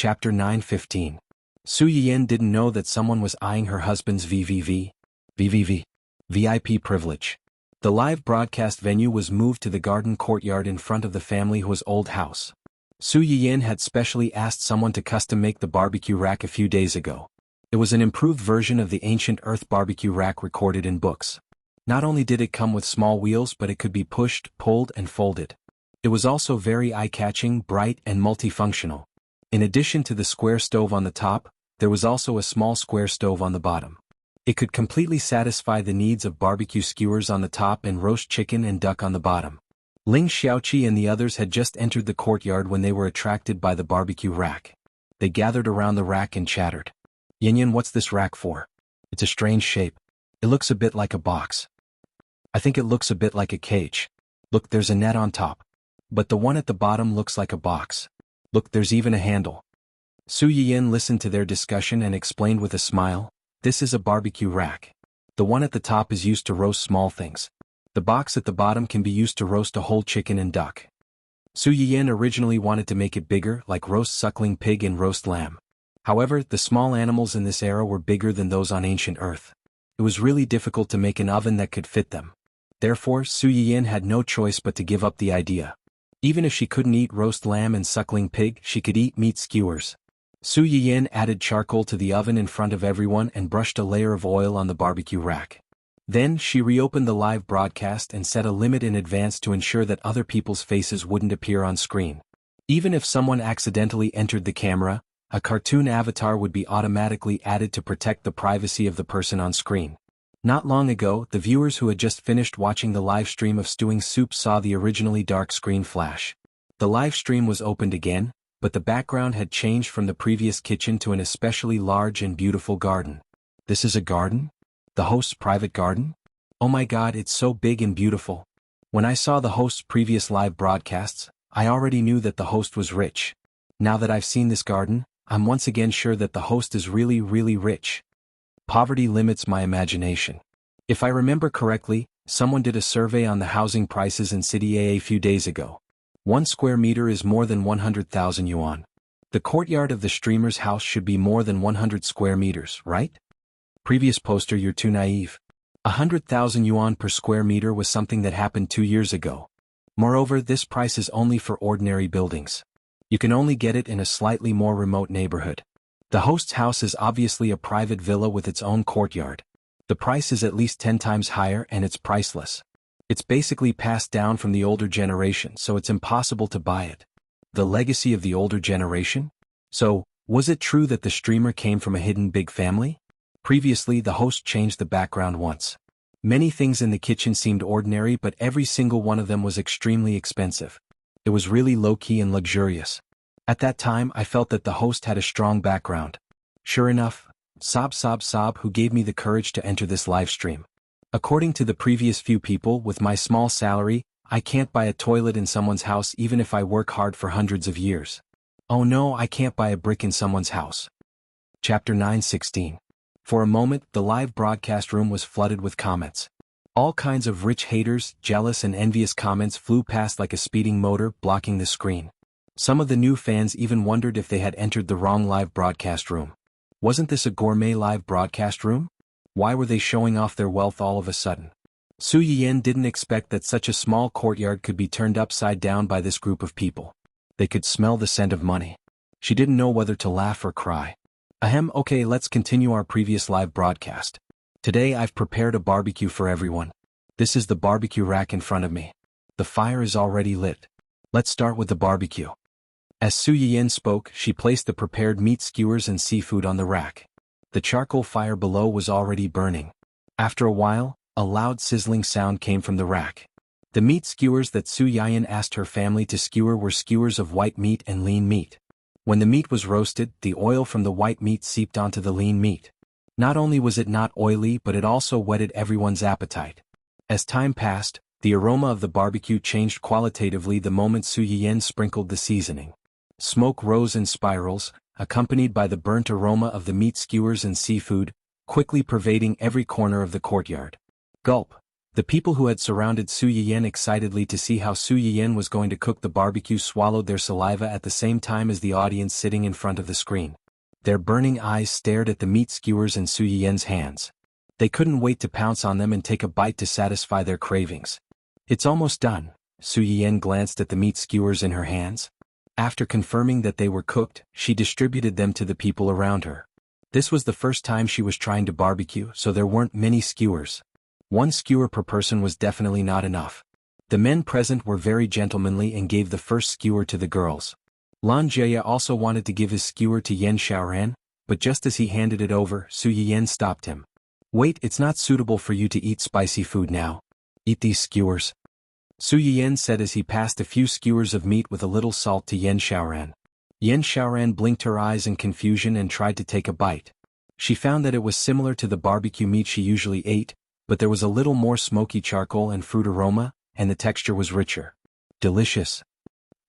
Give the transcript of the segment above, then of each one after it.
Chapter 9:15. Su Yiyin didn't know that someone was eyeing her husband's VIP privilege. The live broadcast venue was moved to the garden courtyard in front of the family's old house. Su Yiyin had specially asked someone to custom make the barbecue rack a few days ago. It was an improved version of the ancient earth barbecue rack recorded in books. Not only did it come with small wheels, but it could be pushed, pulled, and folded. It was also very eye-catching, bright, and multifunctional. In addition to the square stove on the top, there was also a small square stove on the bottom. It could completely satisfy the needs of barbecue skewers on the top and roast chicken and duck on the bottom. Ling Xiaoqi and the others had just entered the courtyard when they were attracted by the barbecue rack. They gathered around the rack and chattered. "Yin, what's this rack for? It's a strange shape. It looks a bit like a box. I think it looks a bit like a cage. Look, there's a net on top. But the one at the bottom looks like a box. Look, there's even a handle." Su Yiyin listened to their discussion and explained with a smile, "This is a barbecue rack. The one at the top is used to roast small things. The box at the bottom can be used to roast a whole chicken and duck." Su Yiyin originally wanted to make it bigger, like roast suckling pig and roast lamb. However, the small animals in this era were bigger than those on ancient Earth. It was really difficult to make an oven that could fit them. Therefore, Su Yiyin had no choice but to give up the idea. Even if she couldn't eat roast lamb and suckling pig, she could eat meat skewers. Su Yiyin added charcoal to the oven in front of everyone and brushed a layer of oil on the barbecue rack. Then she reopened the live broadcast and set a limit in advance to ensure that other people's faces wouldn't appear on screen. Even if someone accidentally entered the camera, a cartoon avatar would be automatically added to protect the privacy of the person on screen. Not long ago, the viewers who had just finished watching the live stream of Stewing Soup saw the originally dark screen flash. The live stream was opened again, but the background had changed from the previous kitchen to an especially large and beautiful garden. "This is a garden? The host's private garden? Oh my god, it's so big and beautiful." When I saw the host's previous live broadcasts, I already knew that the host was rich. Now that I've seen this garden, I'm once again sure that the host is really, really rich. Poverty limits my imagination. If I remember correctly, someone did a survey on the housing prices in City A few days ago. 1 square meter is more than 100,000 yuan. The courtyard of the streamer's house should be more than 100 square meters, right? Previous poster, you're too naive. 100,000 yuan per square meter was something that happened 2 years ago. Moreover, this price is only for ordinary buildings. You can only get it in a slightly more remote neighborhood. The host's house is obviously a private villa with its own courtyard. The price is at least 10 times higher and it's priceless. It's basically passed down from the older generation, so it's impossible to buy it. The legacy of the older generation? So, was it true that the streamer came from a hidden big family? Previously, the host changed the background once. Many things in the kitchen seemed ordinary, but every single one of them was extremely expensive. It was really low-key and luxurious. At that time, I felt that the host had a strong background. Sure enough, sob, who gave me the courage to enter this live stream. According to the previous few people, with my small salary, I can't buy a toilet in someone's house even if I work hard for hundreds of years. Oh no, I can't buy a brick in someone's house. Chapter 9:16. For a moment, the live broadcast room was flooded with comments. All kinds of rich haters, jealous and envious comments flew past like a speeding motor, blocking the screen. Some of the new fans even wondered if they had entered the wrong live broadcast room. Wasn't this a gourmet live broadcast room? Why were they showing off their wealth all of a sudden? Su Yiyin didn't expect that such a small courtyard could be turned upside down by this group of people. They could smell the scent of money. She didn't know whether to laugh or cry. Okay, let's continue our previous live broadcast. Today I've prepared a barbecue for everyone. This is the barbecue rack in front of me. The fire is already lit. Let's start with the barbecue. As Su Yiyin spoke, she placed the prepared meat skewers and seafood on the rack. The charcoal fire below was already burning. After a while, a loud sizzling sound came from the rack. The meat skewers that Su Yiyin asked her family to skewer were skewers of white meat and lean meat. When the meat was roasted, the oil from the white meat seeped onto the lean meat. Not only was it not oily, but it also whetted everyone's appetite. As time passed, the aroma of the barbecue changed qualitatively the moment Su Yiyin sprinkled the seasoning. Smoke rose in spirals, accompanied by the burnt aroma of the meat skewers and seafood, quickly pervading every corner of the courtyard. Gulp! The people who had surrounded Su Yiyan excitedly to see how Su Yiyan was going to cook the barbecue swallowed their saliva at the same time as the audience sitting in front of the screen. Their burning eyes stared at the meat skewers in Su Yiyan's hands. They couldn't wait to pounce on them and take a bite to satisfy their cravings. It's almost done. Su Yiyan glanced at the meat skewers in her hands. After confirming that they were cooked, she distributed them to the people around her. This was the first time she was trying to barbecue, so there weren't many skewers. One skewer per person was definitely not enough. The men present were very gentlemanly and gave the first skewer to the girls. Lan Jie also wanted to give his skewer to Yan Xiaoran, but just as he handed it over, Su Yiyan stopped him. Wait, it's not suitable for you to eat spicy food now. Eat these skewers. Su Yiyan said as he passed a few skewers of meat with a little salt to Yan Xiaoran. Yan Xiaoran blinked her eyes in confusion and tried to take a bite. She found that it was similar to the barbecue meat she usually ate, but there was a little more smoky charcoal and fruit aroma, and the texture was richer. Delicious.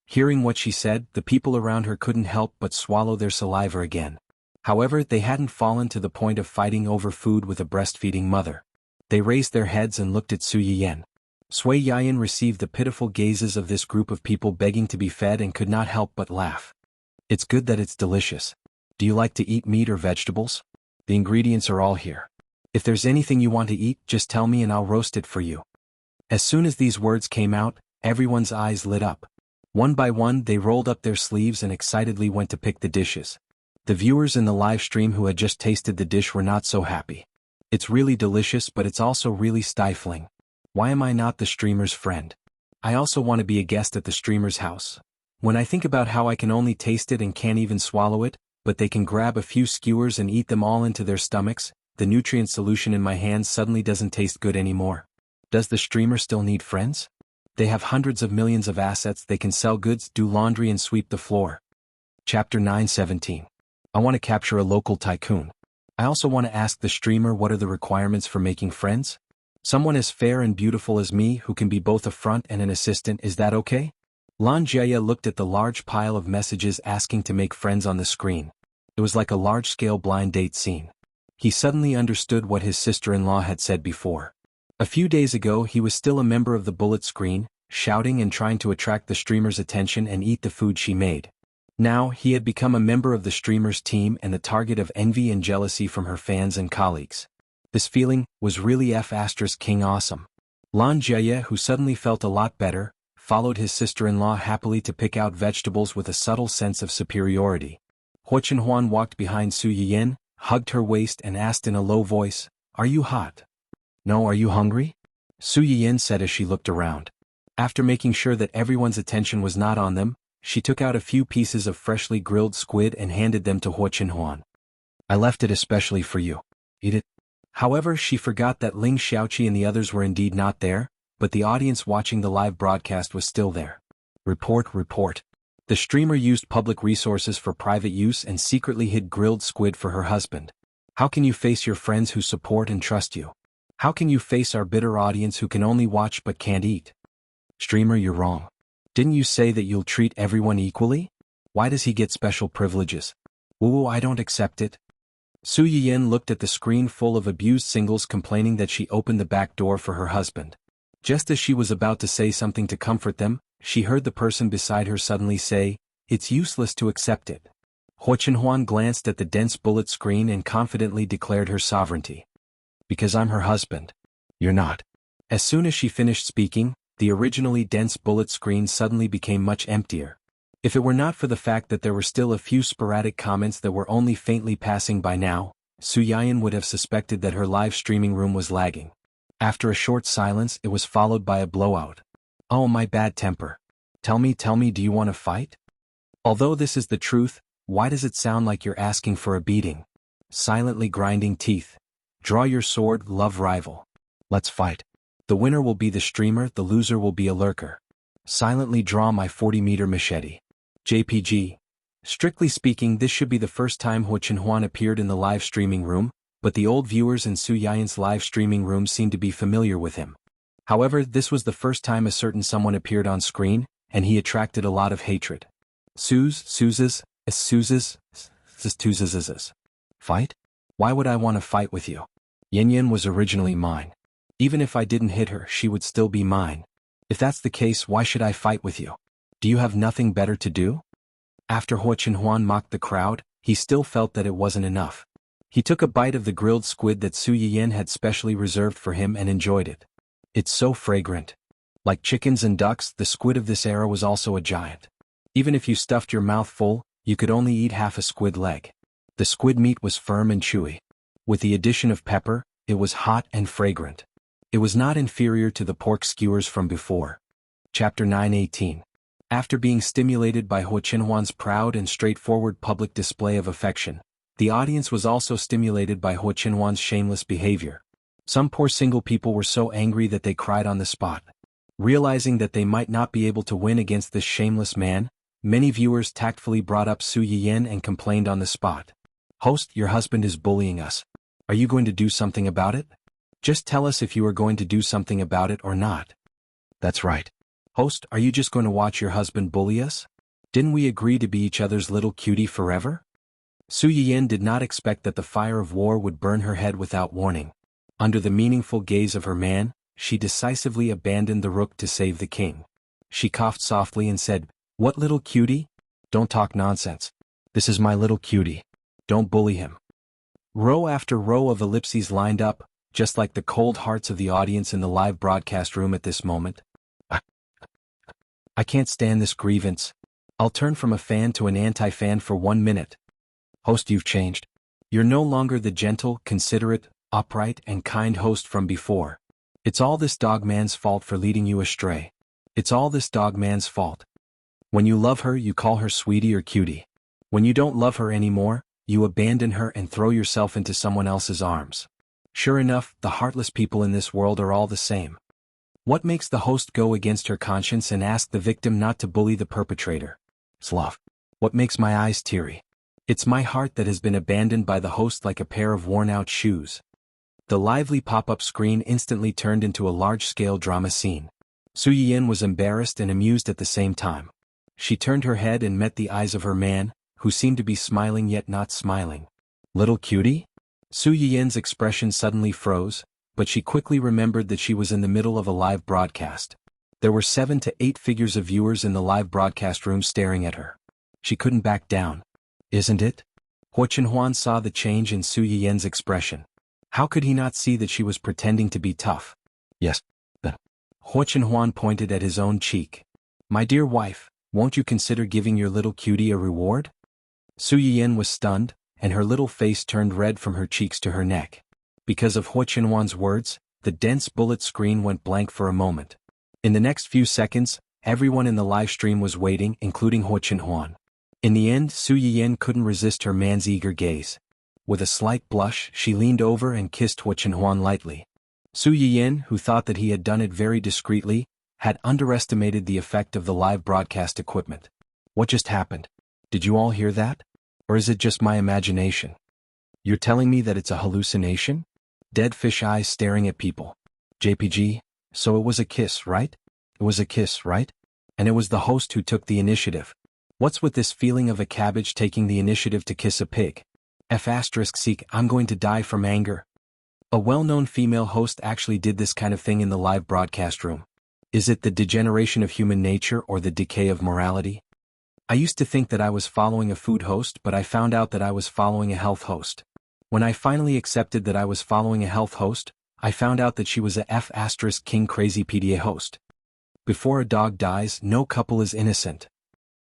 Hearing what she said, the people around her couldn't help but swallow their saliva again. However, they hadn't fallen to the point of fighting over food with a breastfeeding mother. They raised their heads and looked at Su Yiyan. Sui Yiyan received the pitiful gazes of this group of people begging to be fed and could not help but laugh. It's good that it's delicious. Do you like to eat meat or vegetables? The ingredients are all here. If there's anything you want to eat, just tell me and I'll roast it for you. As soon as these words came out, everyone's eyes lit up. One by one they rolled up their sleeves and excitedly went to pick the dishes. The viewers in the live stream who had just tasted the dish were not so happy. It's really delicious, but it's also really stifling. Why am I not the streamer's friend? I also want to be a guest at the streamer's house. When I think about how I can only taste it and can't even swallow it, but they can grab a few skewers and eat them all into their stomachs, the nutrient solution in my hands suddenly doesn't taste good anymore. Does the streamer still need friends? They have hundreds of millions of assets. They can sell goods, do laundry and sweep the floor. Chapter 9:17. I want to capture a local tycoon. I also want to ask the streamer what are the requirements for making friends? Someone as fair and beautiful as me who can be both a front and an assistant, is that okay? Lan Jie looked at the large pile of messages asking to make friends on the screen. It was like a large-scale blind date scene. He suddenly understood what his sister-in-law had said before. A few days ago he was still a member of the bullet screen, shouting and trying to attract the streamer's attention and eat the food she made. Now he had become a member of the streamer's team and the target of envy and jealousy from her fans and colleagues. This feeling was really King awesome. Lan Jie, who suddenly felt a lot better, followed his sister-in-law happily to pick out vegetables with a subtle sense of superiority. Xuanhuan walked behind Su Yiyan, hugged her waist and asked in a low voice, "Are you hot?" "No, are you hungry?" Su Yiyan said as she looked around. After making sure that everyone's attention was not on them, she took out a few pieces of freshly grilled squid and handed them to Xuanhuan. "I left it especially for you. Eat it." However, she forgot that Ling Xiaoqi and the others were indeed not there, but the audience watching the live broadcast was still there. Report. The streamer used public resources for private use and secretly hid grilled squid for her husband. How can you face your friends who support and trust you? How can you face our bitter audience who can only watch but can't eat? Streamer, you're wrong. Didn't you say that you'll treat everyone equally? Why does he get special privileges? Ooh, I don't accept it. Su Yiyan looked at the screen full of abused singles complaining that she opened the back door for her husband. Just as she was about to say something to comfort them, she heard the person beside her suddenly say, "It's useless to accept it." Xuanhuan glanced at the dense bullet screen and confidently declared her sovereignty. "Because I'm her husband." "You're not." As soon as she finished speaking, the originally dense bullet screen suddenly became much emptier. If it were not for the fact that there were still a few sporadic comments that were only faintly passing by now, Su Yiyan would have suspected that her live streaming room was lagging. After a short silence, it was followed by a blowout. "Oh, my bad temper. Tell me, do you want to fight? Although this is the truth, why does it sound like you're asking for a beating?" Silently grinding teeth. "Draw your sword, love rival. Let's fight. The winner will be the streamer, the loser will be a lurker. Silently draw my 40-meter machete." JPG. Strictly speaking, this should be the first time Xuanhuan appeared in the live streaming room, but the old viewers in Su Yian's live streaming room seemed to be familiar with him. However, this was the first time a certain someone appeared on screen, and he attracted a lot of hatred. Suzes. Fight? Why would I want to fight with you? Yin was originally mine. Even if I didn't hit her, she would still be mine. If that's the case, why should I fight with you? Do you have nothing better to do? After xuanhuan mocked the crowd, he still felt that it wasn't enough. He took a bite of the grilled squid that Su Yiyan had specially reserved for him and enjoyed it. It's so fragrant. Like chickens and ducks, the squid of this era was also a giant. Even if you stuffed your mouth full, you could only eat half a squid leg. The squid meat was firm and chewy. With the addition of pepper, it was hot and fragrant. It was not inferior to the pork skewers from before. Chapter 9:18. After being stimulated by Xuanhuan's proud and straightforward public display of affection, the audience was also stimulated by Xuanhuan's shameless behavior. Some poor single people were so angry that they cried on the spot. Realizing that they might not be able to win against this shameless man, many viewers tactfully brought up Su Yiyan and complained on the spot. "Host, your husband is bullying us. Are you going to do something about it? Just tell us if you are going to do something about it or not." "That's right. Host, are you just going to watch your husband bully us? Didn't we agree to be each other's little cutie forever?" Su Yiyan did not expect that the fire of war would burn her head without warning. Under the meaningful gaze of her man, she decisively abandoned the rook to save the king. She coughed softly and said, "What little cutie? Don't talk nonsense. This is my little cutie. Don't bully him." Row after row of ellipses lined up, just like the cold hearts of the audience in the live broadcast room at this moment. I can't stand this grievance. I'll turn from a fan to an anti-fan for 1 minute. Host, you've changed. You're no longer the gentle, considerate, upright, and kind host from before. It's all this dog man's fault for leading you astray. It's all this dog man's fault. When you love her, you call her sweetie or cutie. When you don't love her anymore, you abandon her and throw yourself into someone else's arms. Sure enough, the heartless people in this world are all the same. What makes the host go against her conscience and ask the victim not to bully the perpetrator? Sloth. What makes my eyes teary? It's my heart that has been abandoned by the host like a pair of worn-out shoes. The lively pop-up screen instantly turned into a large-scale drama scene. Su Yiyan was embarrassed and amused at the same time. She turned her head and met the eyes of her man, who seemed to be smiling yet not smiling. "Little cutie?" Su Yiyan's expression suddenly froze, but she quickly remembered that she was in the middle of a live broadcast. There were 7 to 8 figures of viewers in the live broadcast room staring at her. She couldn't back down. "Isn't it?" Xuanhuan saw the change in Su Yiyan's expression. How could he not see that she was pretending to be tough? "Yes, but..." Xuanhuan pointed at his own cheek. "My dear wife, won't you consider giving your little cutie a reward?" Su Yiyan was stunned, and her little face turned red from her cheeks to her neck. Because of Xuanhuan's words, the dense bullet screen went blank for a moment. In the next few seconds, everyone in the live stream was waiting, including Xuanhuan. In the end, Su Yiyan couldn't resist her man's eager gaze. With a slight blush, she leaned over and kissed Xuanhuan lightly. Su Yiyan, who thought that he had done it very discreetly, had underestimated the effect of the live broadcast equipment. What just happened? Did you all hear that? Or is it just my imagination? You're telling me that it's a hallucination? Dead fish eyes staring at people. JPG, so it was a kiss, right? It was a kiss, right? And it was the host who took the initiative. What's with this feeling of a cabbage taking the initiative to kiss a pig? Seek, I'm going to die from anger. A well-known female host actually did this kind of thing in the live broadcast room. Is it the degeneration of human nature or the decay of morality? I used to think that I was following a food host, but I found out that I was following a health host. When I finally accepted that I was following a health host, I found out that she was a King crazy PDA host. Before a dog dies, no couple is innocent.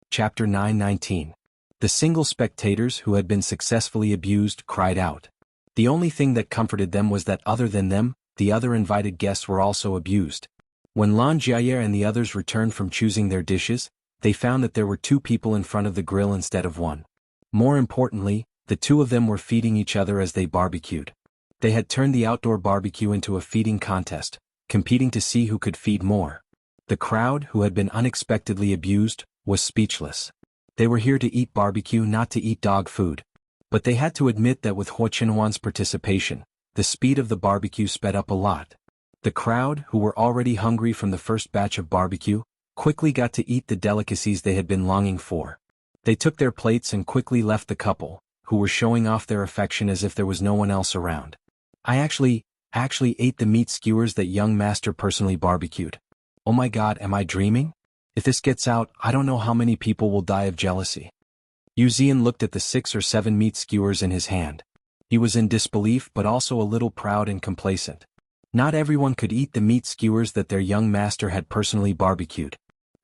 Chapter 9:19. The single spectators who had been successfully abused cried out. The only thing that comforted them was that other than them, the other invited guests were also abused. When Lan Jiaye and the others returned from choosing their dishes, they found that there were 2 people in front of the grill instead of 1. More importantly, the 2 of them were feeding each other as they barbecued. They had turned the outdoor barbecue into a feeding contest, competing to see who could feed more. The crowd, who had been unexpectedly abused, was speechless. They were here to eat barbecue, not to eat dog food. But they had to admit that with Xuanhuan's participation, the speed of the barbecue sped up a lot. The crowd, who were already hungry from the first batch of barbecue, quickly got to eat the delicacies they had been longing for. They took their plates and quickly left the couple, who were showing off their affection as if there was no one else around. I actually actually ate the meat skewers that young master personally barbecued. Oh my god, am I dreaming? If this gets out, I don't know how many people will die of jealousy. Xian looked at the 6 or 7 meat skewers in his hand. He was in disbelief but also a little proud and complacent. Not everyone could eat the meat skewers that their young master had personally barbecued.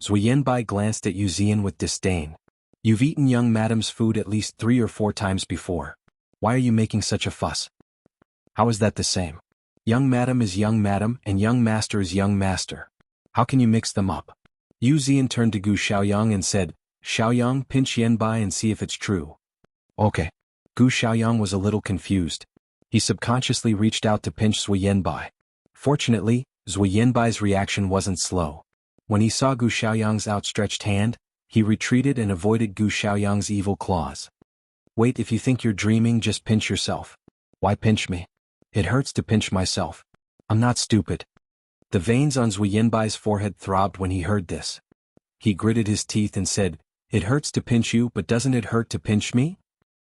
Xuanbai glanced at Xian with disdain. You've eaten young madam's food at least 3 or 4 times before. Why are you making such a fuss? How is that the same? Young madam is young madam and young master is young master. How can you mix them up? Xian turned to Gu Xiaoyang and said, Xiaoyang, pinch Yanbai and see if it's true. Okay. Gu Xiaoyang was a little confused. He subconsciously reached out to pinch Zui Yanbai. Fortunately, Zui Yanbai's reaction wasn't slow. When he saw Gu Xiaoyang's outstretched hand, he retreated and avoided Gu Xiaoyang's evil claws. Wait, if you think you're dreaming, just pinch yourself. Why pinch me? It hurts to pinch myself. I'm not stupid. The veins on Zui Yanbai's forehead throbbed when he heard this. He gritted his teeth and said, It hurts to pinch you, but doesn't it hurt to pinch me?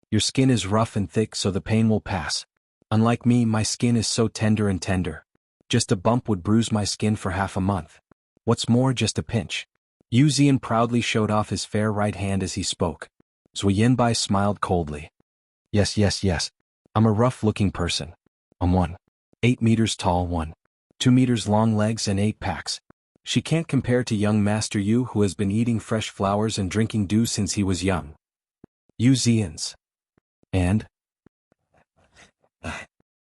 Your skin is rough and thick, so the pain will pass. Unlike me, my skin is so tender and tender. Just a bump would bruise my skin for half a month. What's more, just a pinch. Xian proudly showed off his fair right hand as he spoke. Zui Yanbai smiled coldly. Yes. I'm a rough-looking person. I'm 8 meters tall, 2 meters long legs and 8 packs. She can't compare to young Master Yu, who has been eating fresh flowers and drinking dew since he was young. Xian's. And?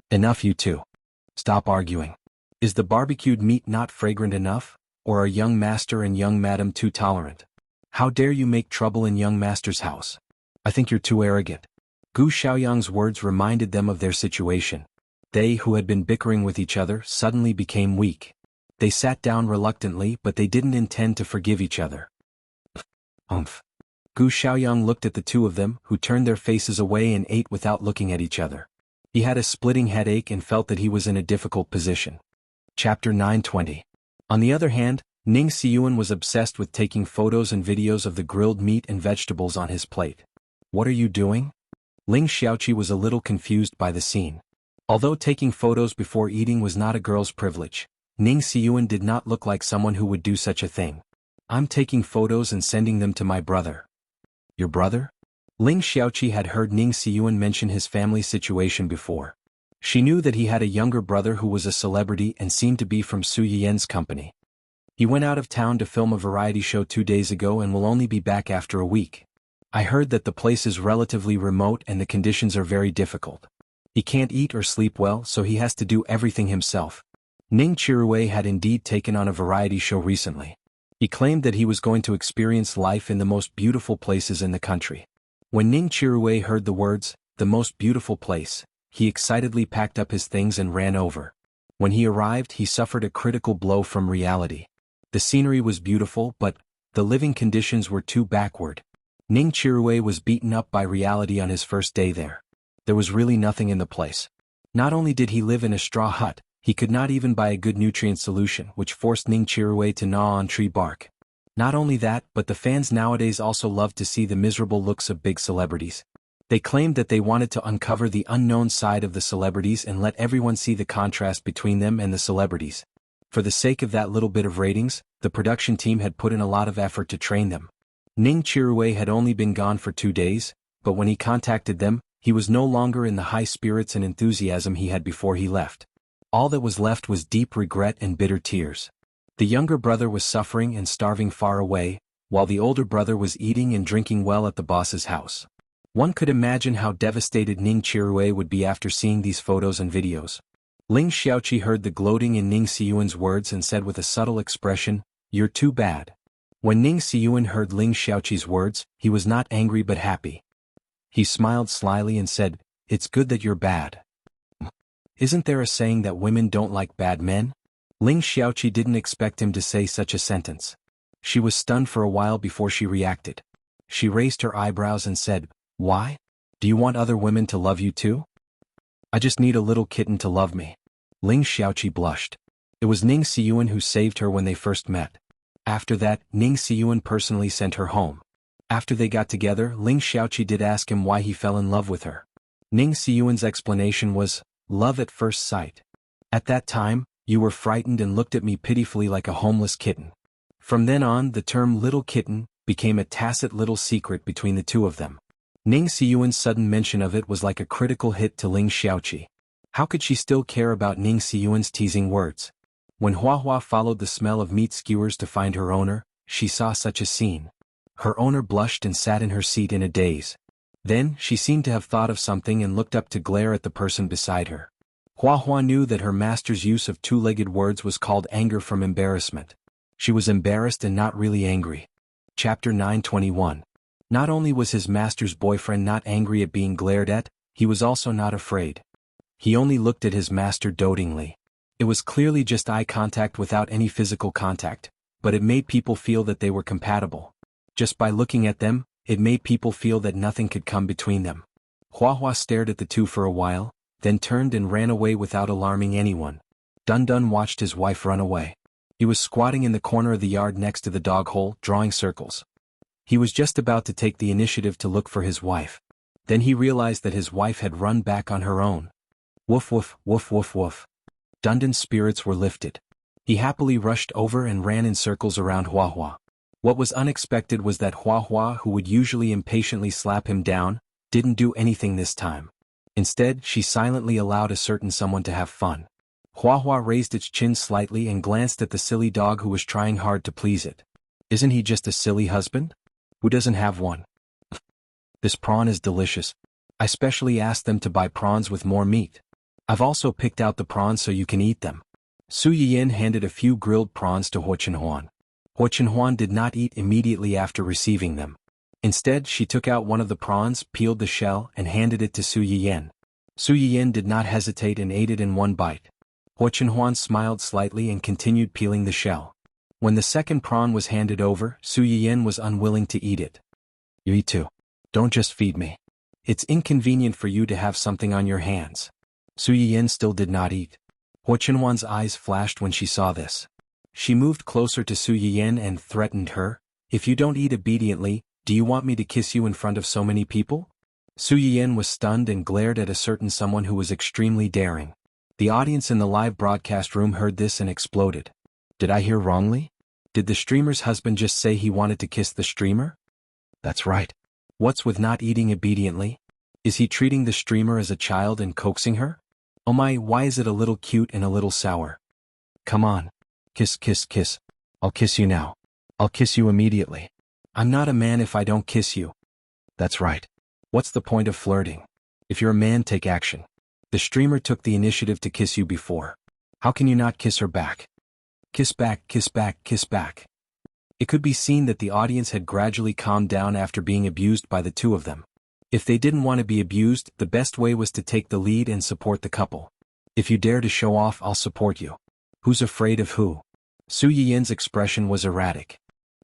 Enough, you two. Stop arguing. Is the barbecued meat not fragrant enough, or are young master and young madam too tolerant? How dare you make trouble in young master's house? I think you're too arrogant. Gu Xiaoyang's words reminded them of their situation. They, who had been bickering with each other, suddenly became weak. They sat down reluctantly, but they didn't intend to forgive each other. Gu Xiaoyang looked at the two of them, who turned their faces away and ate without looking at each other. He had a splitting headache and felt that he was in a difficult position. Chapter 920. On the other hand, Ning Xiyuan was obsessed with taking photos and videos of the grilled meat and vegetables on his plate. What are you doing? Ling Xiaoqi was a little confused by the scene. Although taking photos before eating was not a girl's privilege, Ning Xiyuan did not look like someone who would do such a thing. I'm taking photos and sending them to my brother. Your brother? Ling Xiaoqi had heard Ning Xiyuan mention his family situation before. She knew that he had a younger brother who was a celebrity and seemed to be from Su Yiyan's company. He went out of town to film a variety show 2 days ago and will only be back after a week. I heard that the place is relatively remote and the conditions are very difficult. He can't eat or sleep well, so he has to do everything himself. Ning Chirue had indeed taken on a variety show recently. He claimed that he was going to experience life in the most beautiful places in the country. When Ning Chirue heard the words, the most beautiful place, he excitedly packed up his things and ran over. When he arrived, he suffered a critical blow from reality. The scenery was beautiful, but the living conditions were too backward. Ning Chirue was beaten up by reality on his first day there. There was really nothing in the place. Not only did he live in a straw hut, he could not even buy a good nutrient solution, which forced Ning Chirue to gnaw on tree bark. Not only that, but the fans nowadays also loved to see the miserable looks of big celebrities. They claimed that they wanted to uncover the unknown side of the celebrities and let everyone see the contrast between them and the celebrities. For the sake of that little bit of ratings, the production team had put in a lot of effort to train them. Ning Chirue had only been gone for 2 days, but when he contacted them, he was no longer in the high spirits and enthusiasm he had before he left. All that was left was deep regret and bitter tears. The younger brother was suffering and starving far away, while the older brother was eating and drinking well at the boss's house. One could imagine how devastated Ning Chirue would be after seeing these photos and videos. Ling Xiaoqi heard the gloating in Ning Xiyuan's words and said with a subtle expression, "You're too bad." When Ning Xiyuan heard Ling Xiaoqi's words, he was not angry but happy. He smiled slyly and said, "It's good that you're bad. Isn't there a saying that women don't like bad men?" Ling Xiaoqi didn't expect him to say such a sentence. She was stunned for a while before she reacted. She raised her eyebrows and said, "Why? Do you want other women to love you too?" "I just need a little kitten to love me." Ling Xiaoqi blushed. It was Ning Xiyuan who saved her when they first met. After that, Ning Xiyuan personally sent her home. After they got together, Ling Xiaoqi did ask him why he fell in love with her. Ning Xiyuan's explanation was, love at first sight. At that time, you were frightened and looked at me pitifully like a homeless kitten. From then on, the term little kitten became a tacit little secret between the two of them. Ning Xiyuan's sudden mention of it was like a critical hit to Ling Xiaoqi. How could she still care about Ning Xiyuan's teasing words? When Huahua followed the smell of meat skewers to find her owner, she saw such a scene. Her owner blushed and sat in her seat in a daze. Then, she seemed to have thought of something and looked up to glare at the person beside her. Huahua knew that her master's use of two-legged words was called anger from embarrassment. She was embarrassed and not really angry. Chapter 921. Not only was his master's boyfriend not angry at being glared at, he was also not afraid. He only looked at his master dotingly. It was clearly just eye contact without any physical contact, but it made people feel that they were compatible. Just by looking at them, it made people feel that nothing could come between them. Huahua stared at the two for a while, then turned and ran away without alarming anyone. Dun Dun watched his wife run away. He was squatting in the corner of the yard next to the dog hole, drawing circles. He was just about to take the initiative to look for his wife. Then he realized that his wife had run back on her own. Woof woof, woof woof woof. Dun Dun's spirits were lifted. He happily rushed over and ran in circles around Huahua. What was unexpected was that Huahua, who would usually impatiently slap him down, didn't do anything this time. Instead, she silently allowed a certain someone to have fun. Huahua raised its chin slightly and glanced at the silly dog who was trying hard to please it. Isn't he just a silly husband? Who doesn't have one? This prawn is delicious. I specially asked them to buy prawns with more meat. I've also picked out the prawns so you can eat them. Su Yiyin handed a few grilled prawns to xuanhuan. Xuanhuan did not eat immediately after receiving them. Instead, she took out one of the prawns, peeled the shell, and handed it to Su Yiyin. Su Yiyin did not hesitate and ate it in one bite. Xuanhuan smiled slightly and continued peeling the shell. When the second prawn was handed over, Su Yiyin was unwilling to eat it. You eat too. Don't just feed me. It's inconvenient for you to have something on your hands. Su Yiyin still did not eat. Xuanhuan's eyes flashed when she saw this. She moved closer to Su Yiyin and threatened her. If you don't eat obediently, do you want me to kiss you in front of so many people? Su Yiyin was stunned and glared at a certain someone who was extremely daring. The audience in the live broadcast room heard this and exploded. Did I hear wrongly? Did the streamer's husband just say he wanted to kiss the streamer? That's right. What's with not eating obediently? Is he treating the streamer as a child and coaxing her? Oh my, why is it a little cute and a little sour? Come on. Kiss, kiss, kiss. I'll kiss you now. I'll kiss you immediately. I'm not a man if I don't kiss you. That's right. What's the point of flirting? If you're a man, take action. The streamer took the initiative to kiss you before. How can you not kiss her back? Kiss back, kiss back, kiss back. It could be seen that the audience had gradually calmed down after being abused by the two of them. If they didn't want to be abused, the best way was to take the lead and support the couple. If you dare to show off, I'll support you. Who's afraid of who? Su Yiyin's expression was erratic.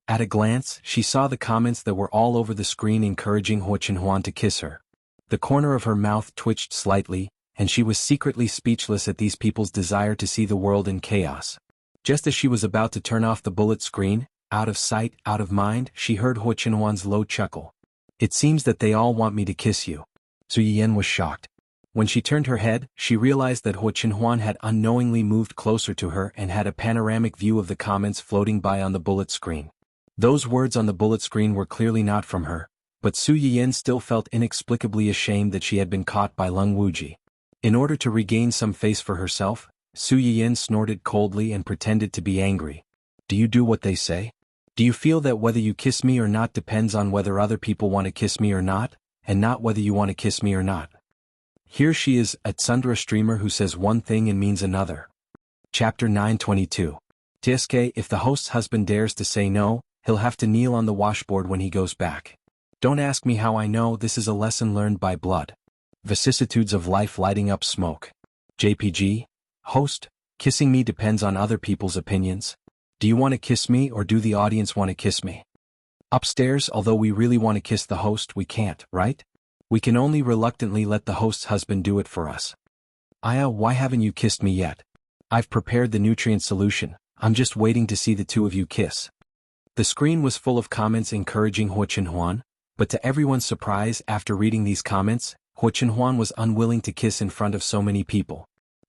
At a glance, she saw the comments that were all over the screen encouraging Xuanhuan to kiss her. The corner of her mouth twitched slightly, and she was secretly speechless at these people's desire to see the world in chaos. Just as she was about to turn off the bullet screen, out of sight, out of mind, she heard Xuanhuan's low chuckle. It seems that they all want me to kiss you. Su Yiyin was shocked. When she turned her head, she realized that Xuanhuan had unknowingly moved closer to her and had a panoramic view of the comments floating by on the bullet screen. Those words on the bullet screen were clearly not from her, but Su Yiyin still felt inexplicably ashamed that she had been caught by Lung Wuji. In order to regain some face for herself, Su Yiyin snorted coldly and pretended to be angry. Do you do what they say? Do you feel that whether you kiss me or not depends on whether other people want to kiss me or not, and not whether you want to kiss me or not? Here she is, a tsundere streamer who says one thing and means another. Chapter 922. TSK, if the host's husband dares to say no, he'll have to kneel on the washboard when he goes back. Don't ask me how I know, this is a lesson learned by blood. Vicissitudes of life lighting up smoke. JPG? Host, kissing me depends on other people's opinions. Do you want to kiss me or do the audience want to kiss me? Upstairs, although we really want to kiss the host, we can't, right? We can only reluctantly let the host's husband do it for us. Aya, why haven't you kissed me yet? I've prepared the nutrient solution, I'm just waiting to see the two of you kiss. The screen was full of comments encouraging Xuanhuan, but to everyone's surprise, after reading these comments, Xuanhuan was unwilling to kiss in front of so many people.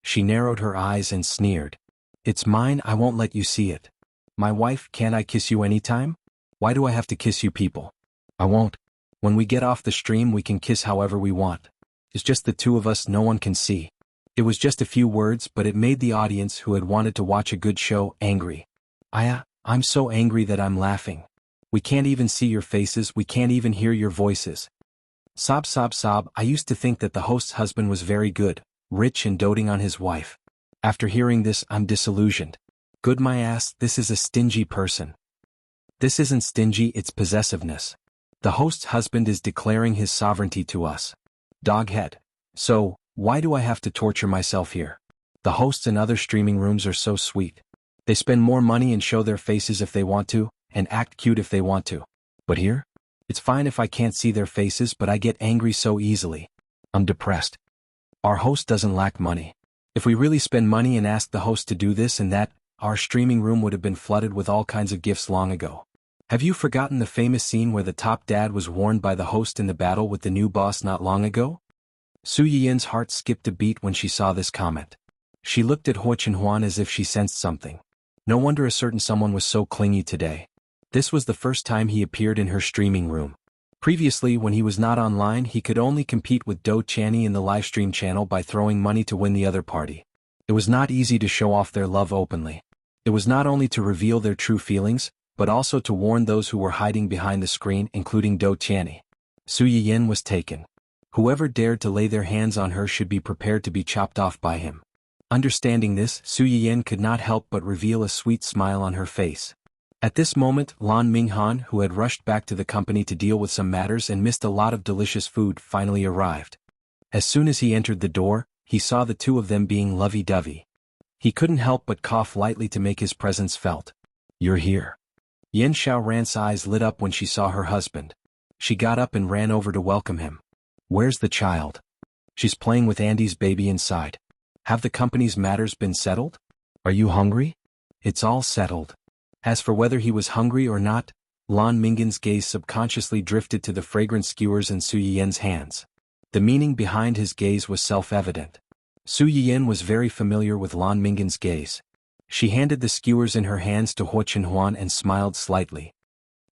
She narrowed her eyes and sneered. It's mine, I won't let you see it. My wife, can't I kiss you anytime? Why do I have to kiss you people? I won't. When we get off the stream we can kiss however we want. It's just the two of us, no one can see. It was just a few words, but it made the audience who had wanted to watch a good show angry. I'm so angry that I'm laughing. We can't even see your faces, we can't even hear your voices. Sob sob sob, I used to think that the host's husband was very good, rich and doting on his wife. After hearing this, I'm disillusioned. Good my ass, this is a stingy person. This isn't stingy, it's possessiveness. The host's husband is declaring his sovereignty to us. Doghead. So, why do I have to torture myself here? The hosts in other streaming rooms are so sweet. They spend more money and show their faces if they want to, and act cute if they want to. But here? It's fine if I can't see their faces, but I get angry so easily. I'm depressed. Our host doesn't lack money. If we really spend money and ask the host to do this and that, our streaming room would have been flooded with all kinds of gifts long ago. Have you forgotten the famous scene where the top dad was warned by the host in the battle with the new boss not long ago? Su Yiyan's heart skipped a beat when she saw this comment. She looked at xuanhuan as if she sensed something. No wonder a certain someone was so clingy today. This was the first time he appeared in her streaming room. Previously, when he was not online, he could only compete with Do Channy in the livestream channel by throwing money to win the other party. It was not easy to show off their love openly. It was not only to reveal their true feelings, but also to warn those who were hiding behind the screen, including Do Channy. Su Yiyan was taken. Whoever dared to lay their hands on her should be prepared to be chopped off by him. Understanding this, Su Yiyan could not help but reveal a sweet smile on her face. At this moment, Lan Minghan, who had rushed back to the company to deal with some matters and missed a lot of delicious food, finally arrived. As soon as he entered the door, he saw the two of them being lovey-dovey. He couldn't help but cough lightly to make his presence felt. You're here. Yin Xiaoran's eyes lit up when she saw her husband. She got up and ran over to welcome him. Where's the child? She's playing with Andy's baby inside. Have the company's matters been settled? Are you hungry? It's all settled. As for whether he was hungry or not, Lan Minghan's gaze subconsciously drifted to the fragrant skewers in Su Yiyan's hands. The meaning behind his gaze was self-evident. Su Yiyan was very familiar with Lan Minghan's gaze. She handed the skewers in her hands to xuanhuan and smiled slightly.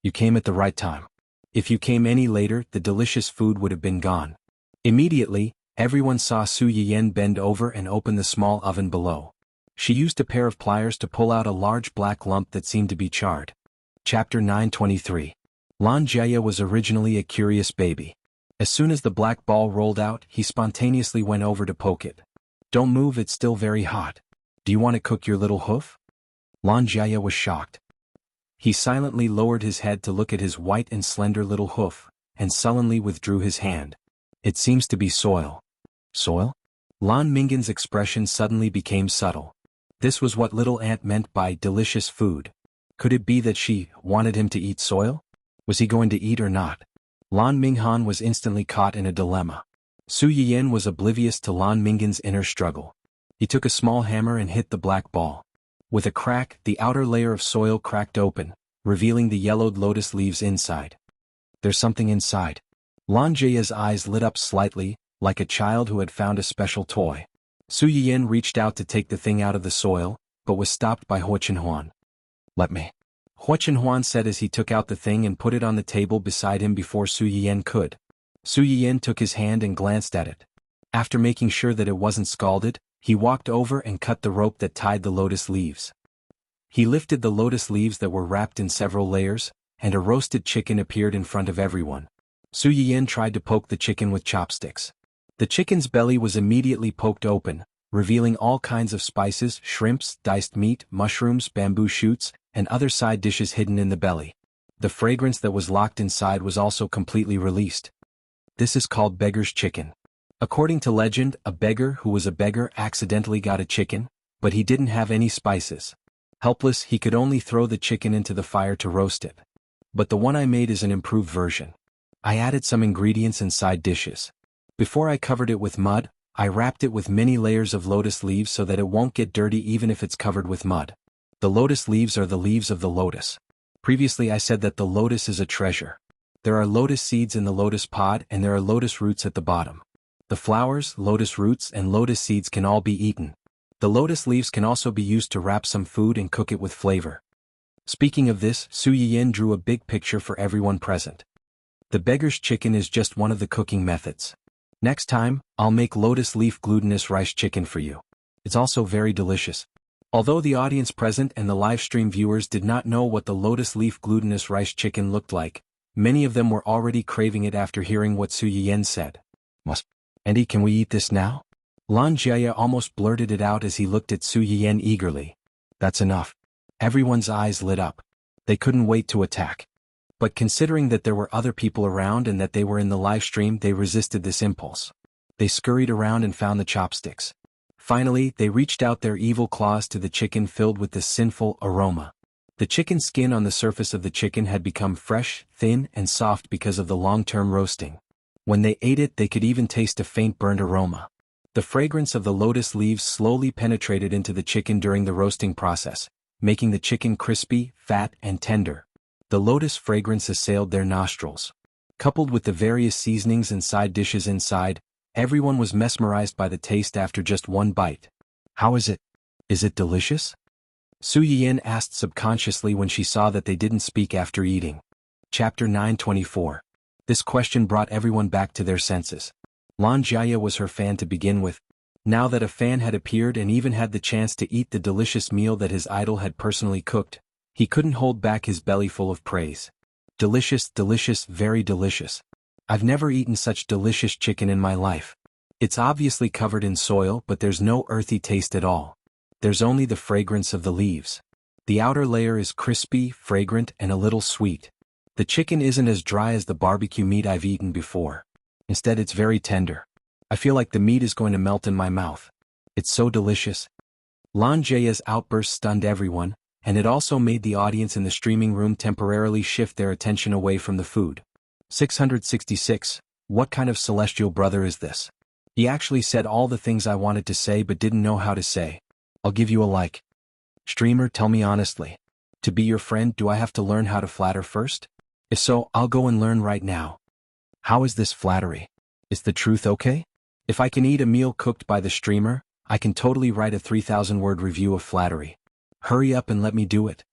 You came at the right time. If you came any later, the delicious food would have been gone. Immediately, everyone saw Su Yiyan bend over and open the small oven below. She used a pair of pliers to pull out a large black lump that seemed to be charred. Chapter 923. Lan Jia was originally a curious baby. As soon as the black ball rolled out, he spontaneously went over to poke it. Don't move, it's still very hot. Do you want to cook your little hoof? Lan Jia was shocked. He silently lowered his head to look at his white and slender little hoof, and sullenly withdrew his hand. It seems to be soil. Soil? Lan Minghan's expression suddenly became subtle. This was what little Ant meant by delicious food. Could it be that she wanted him to eat soil? Was he going to eat or not? Lan Minghan was instantly caught in a dilemma. Su Yiyan was oblivious to Lan Minghan's inner struggle. He took a small hammer and hit the black ball. With a crack, the outer layer of soil cracked open, revealing the yellowed lotus leaves inside. There's something inside. Lan Jia's eyes lit up slightly, like a child who had found a special toy. Su Yiyan reached out to take the thing out of the soil, but was stopped by xuanhuan. Let me. xuanhuan said as he took out the thing and put it on the table beside him before Su Yiyan could. Su Yiyan took his hand and glanced at it. After making sure that it wasn't scalded, he walked over and cut the rope that tied the lotus leaves. He lifted the lotus leaves that were wrapped in several layers, and a roasted chicken appeared in front of everyone. Su Yiyan tried to poke the chicken with chopsticks. The chicken's belly was immediately poked open, revealing all kinds of spices, shrimps, diced meat, mushrooms, bamboo shoots, and other side dishes hidden in the belly. The fragrance that was locked inside was also completely released. This is called beggar's chicken. According to legend, a beggar who was a beggar accidentally got a chicken, but he didn't have any spices. Helpless, he could only throw the chicken into the fire to roast it. But the one I made is an improved version. I added some ingredients and side dishes. Before I covered it with mud, I wrapped it with many layers of lotus leaves so that it won't get dirty even if it's covered with mud. The lotus leaves are the leaves of the lotus. Previously I said that the lotus is a treasure. There are lotus seeds in the lotus pod and there are lotus roots at the bottom. The flowers, lotus roots, and lotus seeds can all be eaten, The lotus leaves can also be used to wrap some food and cook it with flavor. Speaking of this, Su Yiyin drew a big picture for everyone present. The beggar's chicken is just one of the cooking methods. Next time, I'll make lotus leaf glutinous rice chicken for you. It's also very delicious. Although the audience present and the live stream viewers did not know what the lotus leaf glutinous rice chicken looked like, many of them were already craving it after hearing what Su Yiyin said. Andy, can we eat this now? Lan Jia almost blurted it out as he looked at Su Yiyin eagerly. That's enough. Everyone's eyes lit up. They couldn't wait to attack. But considering that there were other people around and that they were in the live stream, they resisted this impulse. They scurried around and found the chopsticks. Finally, they reached out their evil claws to the chicken filled with this sinful aroma. The chicken skin on the surface of the chicken had become fresh, thin, and soft because of the long-term roasting. When they ate it, they could even taste a faint burnt aroma. The fragrance of the lotus leaves slowly penetrated into the chicken during the roasting process, making the chicken crispy, fat, and tender. The lotus fragrance assailed their nostrils. Coupled with the various seasonings and side dishes inside, everyone was mesmerized by the taste after just one bite. How is it? Is it delicious? Su Yiyin asked subconsciously when she saw that they didn't speak after eating. Chapter 924. This question brought everyone back to their senses. Lan Jia was her fan to begin with. Now that a fan had appeared and even had the chance to eat the delicious meal that his idol had personally cooked, he couldn't hold back his belly full of praise. Delicious, delicious, very delicious. I've never eaten such delicious chicken in my life. It's obviously covered in soil, but there's no earthy taste at all. There's only the fragrance of the leaves. The outer layer is crispy, fragrant, and a little sweet. The chicken isn't as dry as the barbecue meat I've eaten before. Instead, it's very tender. I feel like the meat is going to melt in my mouth. It's so delicious. Lan Jia's outburst stunned everyone, and it also made the audience in the streaming room temporarily shift their attention away from the food. 666. What kind of celestial brother is this? He actually said all the things I wanted to say but didn't know how to say. I'll give you a like. Streamer, tell me honestly. To be your friend, do I have to learn how to flatter first? If so, I'll go and learn right now. How is this flattery? Is the truth okay? If I can eat a meal cooked by the streamer, I can totally write a 3,000-word review of flattery. Hurry up and let me do it.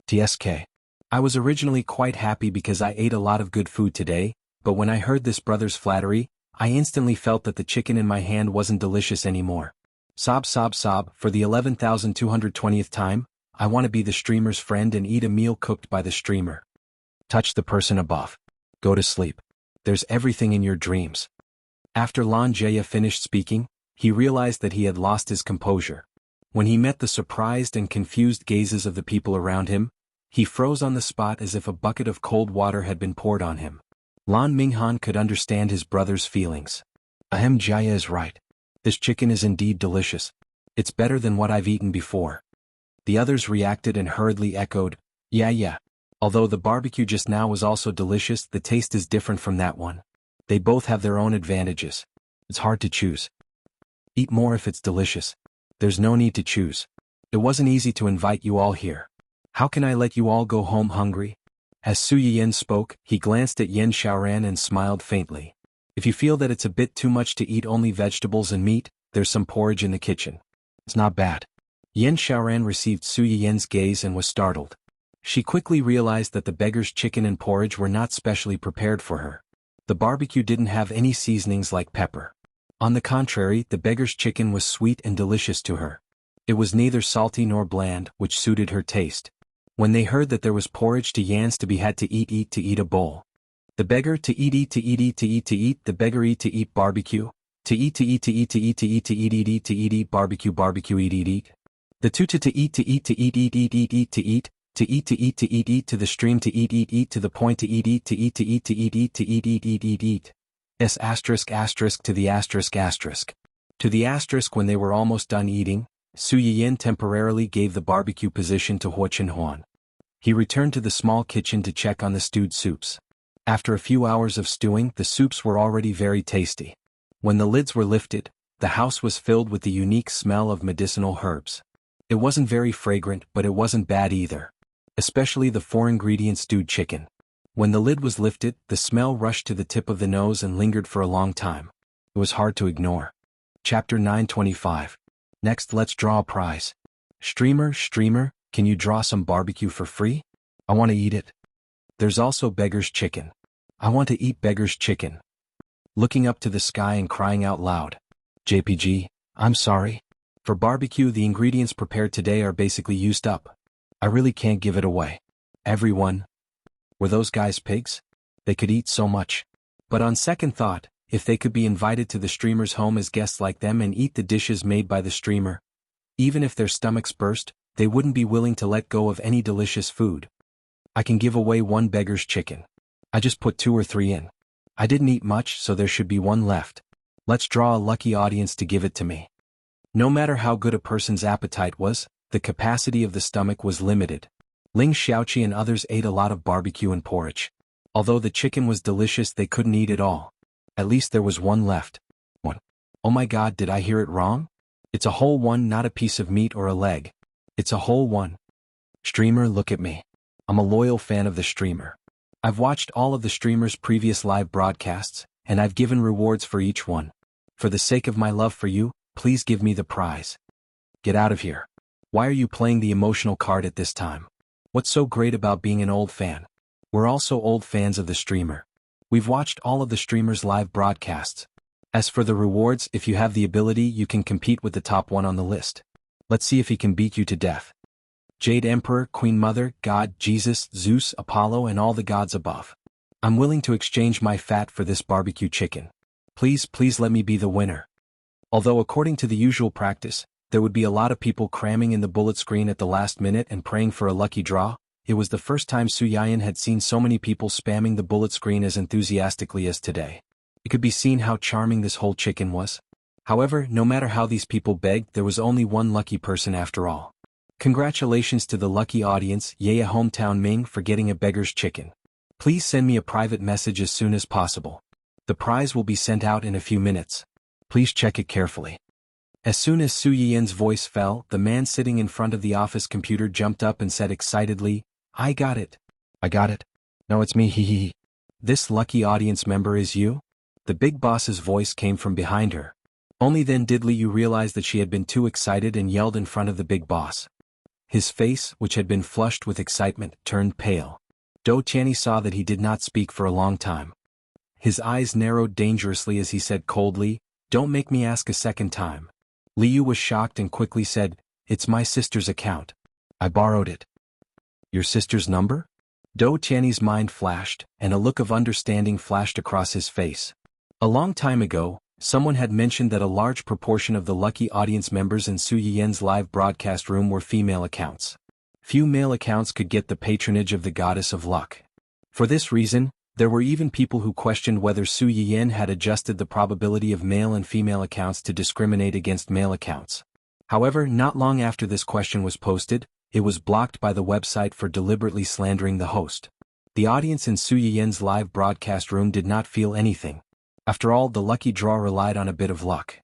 TSK. I was originally quite happy because I ate a lot of good food today, but when I heard this brother's flattery, I instantly felt that the chicken in my hand wasn't delicious anymore. Sob sob sob, for the 11,220th time, I want to be the streamer's friend and eat a meal cooked by the streamer. Touch the person above. Go to sleep. There's everything in your dreams. After Lan Jia finished speaking, he realized that he had lost his composure. When he met the surprised and confused gazes of the people around him, he froze on the spot as if a bucket of cold water had been poured on him. Lan Minghan could understand his brother's feelings. Ahem, Jia is right. This chicken is indeed delicious. It's better than what I've eaten before. The others reacted and hurriedly echoed, yeah. Although the barbecue just now was also delicious, the taste is different from that one. They both have their own advantages. It's hard to choose. Eat more if it's delicious. There's no need to choose. It wasn't easy to invite you all here. How can I let you all go home hungry? As Su Yiyin spoke, he glanced at Yan Xiaoran and smiled faintly. If you feel that it's a bit too much to eat only vegetables and meat, there's some porridge in the kitchen. It's not bad. Yan Xiaoran received Su Yiyin's gaze and was startled. She quickly realized that the beggar's chicken and porridge were not specially prepared for her. The barbecue didn't have any seasonings like pepper. On the contrary, the beggar's chicken was sweet and delicious to her. It was neither salty nor bland, which suited her taste. When they heard that there was porridge to Yan's to be had to eat a bowl. The beggar to eat, the beggar eat barbecue, to eat barbecue eat. The two to eat to the stream to eat to the point to eat. S asterisk to the asterisk. To the asterisk. When they were almost done eating, Su Yiyin temporarily gave the barbecue position to xuanhuan. He returned to the small kitchen to check on the stewed soups. After a few hours of stewing, the soups were already very tasty. When the lids were lifted, the house was filled with the unique smell of medicinal herbs. It wasn't very fragrant, but it wasn't bad either. Especially the 4-ingredient stewed chicken. When the lid was lifted, the smell rushed to the tip of the nose and lingered for a long time. It was hard to ignore. Chapter 925. Next, let's draw a prize. Streamer, can you draw some barbecue for free? I want to eat it. There's also beggar's chicken. I want to eat beggar's chicken. Looking up to the sky and crying out loud. JPG, I'm sorry. For barbecue, the ingredients prepared today are basically used up. I really can't give it away. Everyone. Were those guys pigs? They could eat so much. But on second thought, if they could be invited to the streamer's home as guests like them and eat the dishes made by the streamer, even if their stomachs burst, they wouldn't be willing to let go of any delicious food. I can give away one beggar's chicken. I just put 2 or 3 in. I didn't eat much, so there should be 1 left. Let's draw a lucky audience to give it to me. No matter how good a person's appetite was, the capacity of the stomach was limited. Ling Xiaoqi and others ate a lot of barbecue and porridge. Although the chicken was delicious, they couldn't eat it all. At least there was 1 left. 1. Oh my god, did I hear it wrong? It's a whole one, not a piece of meat or a leg. It's a whole one. Streamer, look at me. I'm a loyal fan of the streamer. I've watched all of the streamer's previous live broadcasts, and I've given rewards for each one. For the sake of my love for you, please give me the prize. Get out of here. Why are you playing the emotional card at this time? What's so great about being an old fan? We're also old fans of the streamer. We've watched all of the streamer's live broadcasts. As for the rewards, if you have the ability, you can compete with the top one on the list. Let's see if he can beat you to death. Jade Emperor, Queen Mother, God, Jesus, Zeus, Apollo, and all the gods above. I'm willing to exchange my fat for this barbecue chicken. Please let me be the winner. Although according to the usual practice, there would be a lot of people cramming in the bullet screen at the last minute and praying for a lucky draw, it was the first time Su Yiyan had seen so many people spamming the bullet screen as enthusiastically as today. It could be seen how charming this whole chicken was. However, no matter how these people begged, there was only 1 lucky person after all. Congratulations to the lucky audience, Yaya Hometown Ming, for getting a beggar's chicken. Please send me a private message as soon as possible. The prize will be sent out in a few minutes. Please check it carefully. As soon as Su Yiyan's voice fell, the man sitting in front of the office computer jumped up and said excitedly, I got it. I got it. No, it's me, he. This lucky audience member is you? The big boss's voice came from behind her. Only then did Liu realize that she had been too excited and yelled in front of the big boss. His face, which had been flushed with excitement, turned pale. Dou Tianyi saw that he did not speak for a long time. His eyes narrowed dangerously as he said coldly, Don't make me ask a second time. Liu was shocked and quickly said, It's my sister's account. I borrowed it. Your sister's number? Dou Tianyi's mind flashed, and a look of understanding flashed across his face. A long time ago, someone had mentioned that a large proportion of the lucky audience members in Su Yiyan's live broadcast room were female accounts. Few male accounts could get the patronage of the goddess of luck. For this reason, there were even people who questioned whether Su Yiyan had adjusted the probability of male and female accounts to discriminate against male accounts. However, not long after this question was posted, it was blocked by the website for deliberately slandering the host. The audience in Su Yiyan's live broadcast room did not feel anything. After all, the lucky draw relied on a bit of luck.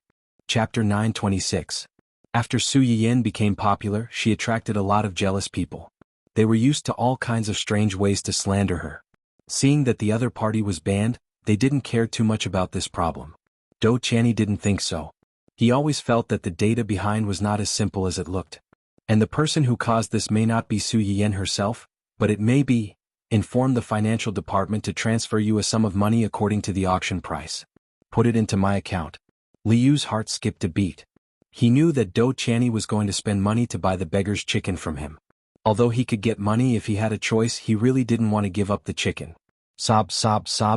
Chapter 926. After Su Yiyan became popular, she attracted a lot of jealous people. They were used to all kinds of strange ways to slander her. Seeing that the other party was banned, they didn't care too much about this problem. Dou Tianyi didn't think so. He always felt that the data behind was not as simple as it looked. And the person who caused this may not be Su Yiyan herself, but it may be. Inform the financial department to transfer you a sum of money according to the auction price. Put it into my account. Liu's heart skipped a beat. He knew that Dou Tianyi was going to spend money to buy the beggar's chicken from him. Although he could get money if he had a choice, he really didn't want to give up the chicken. Sob,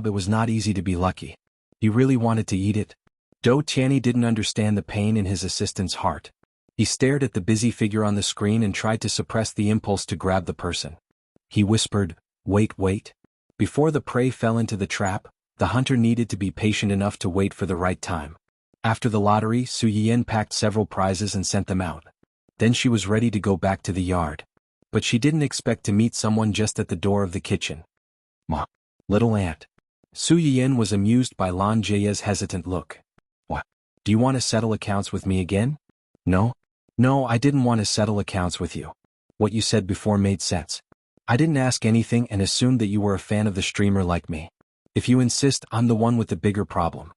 it was not easy to be lucky. He really wanted to eat it. Dou Tianyi didn't understand the pain in his assistant's heart. He stared at the busy figure on the screen and tried to suppress the impulse to grab the person. He whispered, Wait. Before the prey fell into the trap, the hunter needed to be patient enough to wait for the right time. After the lottery, Su Yiyan packed several prizes and sent them out. Then she was ready to go back to the yard. But she didn't expect to meet someone just at the door of the kitchen. Ma, little aunt. Su Yiyan was amused by Lan Jia's hesitant look. What? Do you want to settle accounts with me again? No, I didn't want to settle accounts with you. What you said before made sense. I didn't ask anything and assumed that you were a fan of the streamer like me. If you insist, I'm the one with the bigger problem.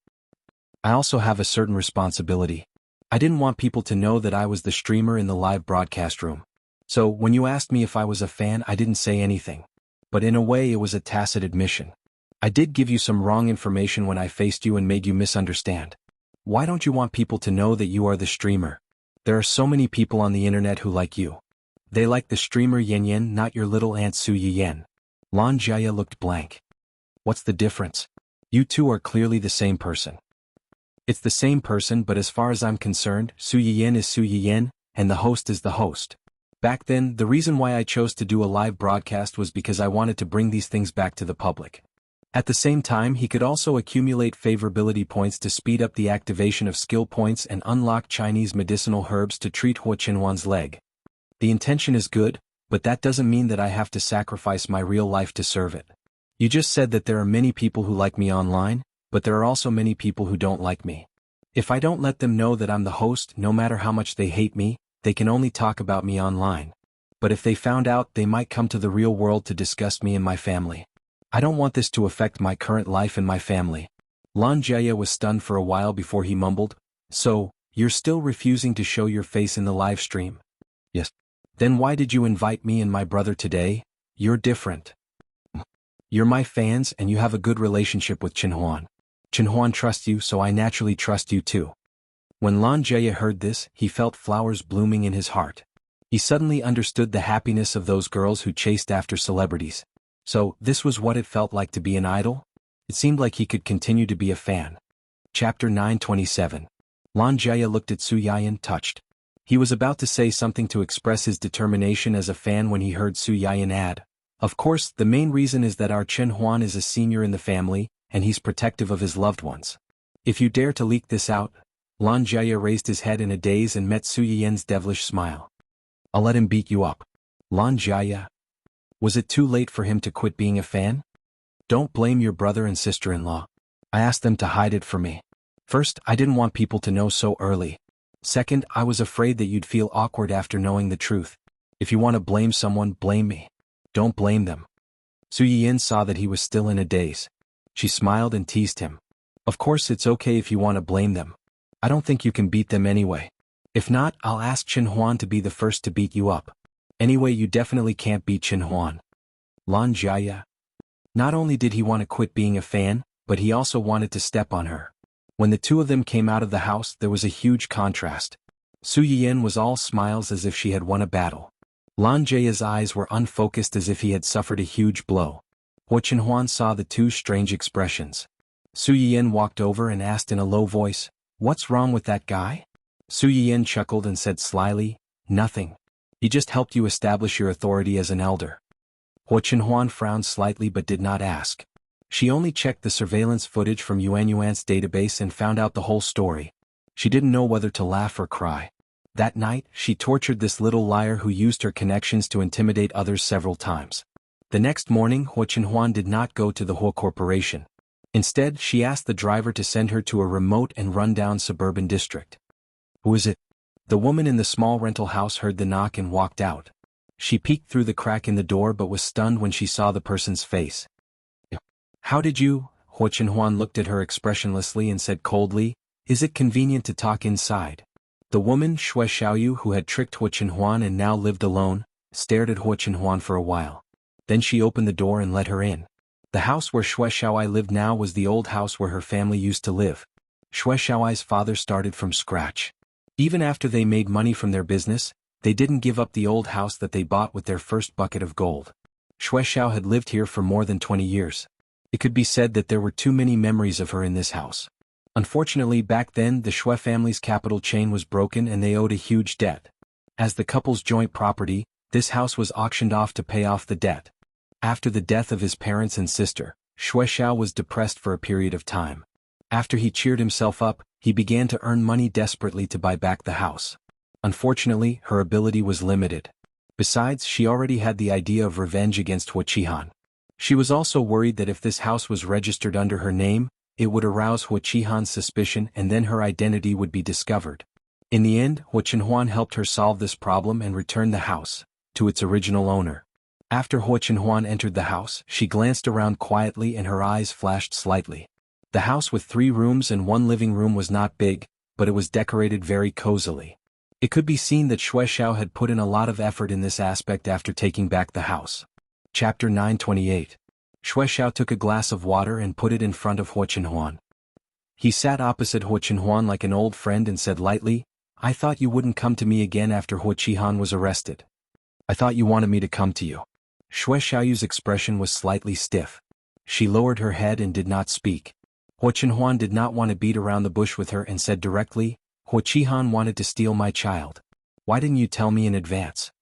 I also have a certain responsibility. I didn't want people to know that I was the streamer in the live broadcast room. So, when you asked me if I was a fan, I didn't say anything. But in a way it was a tacit admission. I did give you some wrong information when I faced you and made you misunderstand. Why don't you want people to know that you are the streamer? There are so many people on the internet who like you. They like the streamer Yan, not your little aunt Su Yan. Lan Jia looked blank. What's the difference? You two are clearly the same person. It's the same person, but as far as I'm concerned, Su Yan is Su Yan, and the host is the host. Back then, the reason why I chose to do a live broadcast was because I wanted to bring these things back to the public. At the same time, he could also accumulate favorability points to speed up the activation of skill points and unlock Chinese medicinal herbs to treat xuanhuan's leg. The intention is good, but that doesn't mean that I have to sacrifice my real life to serve it. You just said that there are many people who like me online, but there are also many people who don't like me. If I don't let them know that I'm the host, no matter how much they hate me, they can only talk about me online. But if they found out, they might come to the real world to discuss me and my family. I don't want this to affect my current life and my family. Lan Jia was stunned for a while before he mumbled, "So, you're still refusing to show your face in the live stream?" "Yes." "Then why did you invite me and my brother today? You're different. You're my fans and you have a good relationship with Xuanhuan. Xuanhuan trusts you, so I naturally trust you too." When Lan Jia heard this, he felt flowers blooming in his heart. He suddenly understood the happiness of those girls who chased after celebrities. So, this was what it felt like to be an idol? It seemed like he could continue to be a fan. Chapter 927. Lan Jia looked at Su Yan, touched. He was about to say something to express his determination as a fan when he heard Su Yan add, "Of course, the main reason is that our Xuanhuan is a senior in the family, and he's protective of his loved ones. If you dare to leak this out..." Lan Jia raised his head in a daze and met Su Yan's devilish smile. "I'll let him beat you up." Lan Jia. Was it too late for him to quit being a fan? "Don't blame your brother and sister-in-law. I asked them to hide it from me. First, I didn't want people to know so early. Second, I was afraid that you'd feel awkward after knowing the truth. If you want to blame someone, blame me. Don't blame them." Su Yan saw that he was still in a daze. She smiled and teased him. "Of course it's okay if you want to blame them. I don't think you can beat them anyway. If not, I'll ask Xuanhuan to be the first to beat you up. Anyway, you definitely can't beat Xuanhuan." Lan Jia. Not only did he want to quit being a fan, but he also wanted to step on her. When the two of them came out of the house, there was a huge contrast. Su Yan was all smiles as if she had won a battle. Lan Jia's eyes were unfocused as if he had suffered a huge blow. Xuanhuan saw the two strange expressions. Su Yan walked over and asked in a low voice, "What's wrong with that guy?" Su Yan chuckled and said slyly, "Nothing. He just helped you establish your authority as an elder." Xuanhuan frowned slightly but did not ask. She only checked the surveillance footage from Xuanhuan's database and found out the whole story. She didn't know whether to laugh or cry. That night, she tortured this little liar who used her connections to intimidate others several times. The next morning, Xuanhuan did not go to the Hua Corporation. Instead, she asked the driver to send her to a remote and run-down suburban district. "Who is it?" The woman in the small rental house heard the knock and walked out. She peeked through the crack in the door but was stunned when she saw the person's face. "How did you?" Xuanhuan looked at her expressionlessly and said coldly, "Is it convenient to talk inside?" The woman, Shui Xiaoyu, who had tricked Xuanhuan and now lived alone, stared at Xuanhuan for a while. Then she opened the door and let her in. The house where Shui Xiaoyu lived now was the old house where her family used to live. Shui Xiaoyu's father started from scratch. Even after they made money from their business, they didn't give up the old house that they bought with their first bucket of gold. Shui Xiao had lived here for more than 20 years. It could be said that there were too many memories of her in this house. Unfortunately, back then the Shui family's capital chain was broken and they owed a huge debt. As the couple's joint property, this house was auctioned off to pay off the debt. After the death of his parents and sister, Shui Xiao was depressed for a period of time. After he cheered himself up, he began to earn money desperately to buy back the house. Unfortunately, her ability was limited. Besides, she already had the idea of revenge against Wuxihan. She was also worried that if this house was registered under her name, it would arouse Wuxihan's suspicion and then her identity would be discovered. In the end, Xuanhuan helped her solve this problem and returned the house to its original owner. After Xuanhuan entered the house, she glanced around quietly and her eyes flashed slightly. The house with 3 rooms and 1 living room was not big, but it was decorated very cozily. It could be seen that Xuexiao had put in a lot of effort in this aspect after taking back the house. Chapter 928. Xuexiao took a glass of water and put it in front of xuanhuan. He sat opposite xuanhuan like an old friend and said lightly, "I thought you wouldn't come to me again after Huqihan was arrested. I thought you wanted me to come to you." Xuexiao's expression was slightly stiff. She lowered her head and did not speak. Xuanhuan did not want to beat around the bush with her and said directly, "Huqihan wanted to steal my child. Why didn't you tell me in advance?"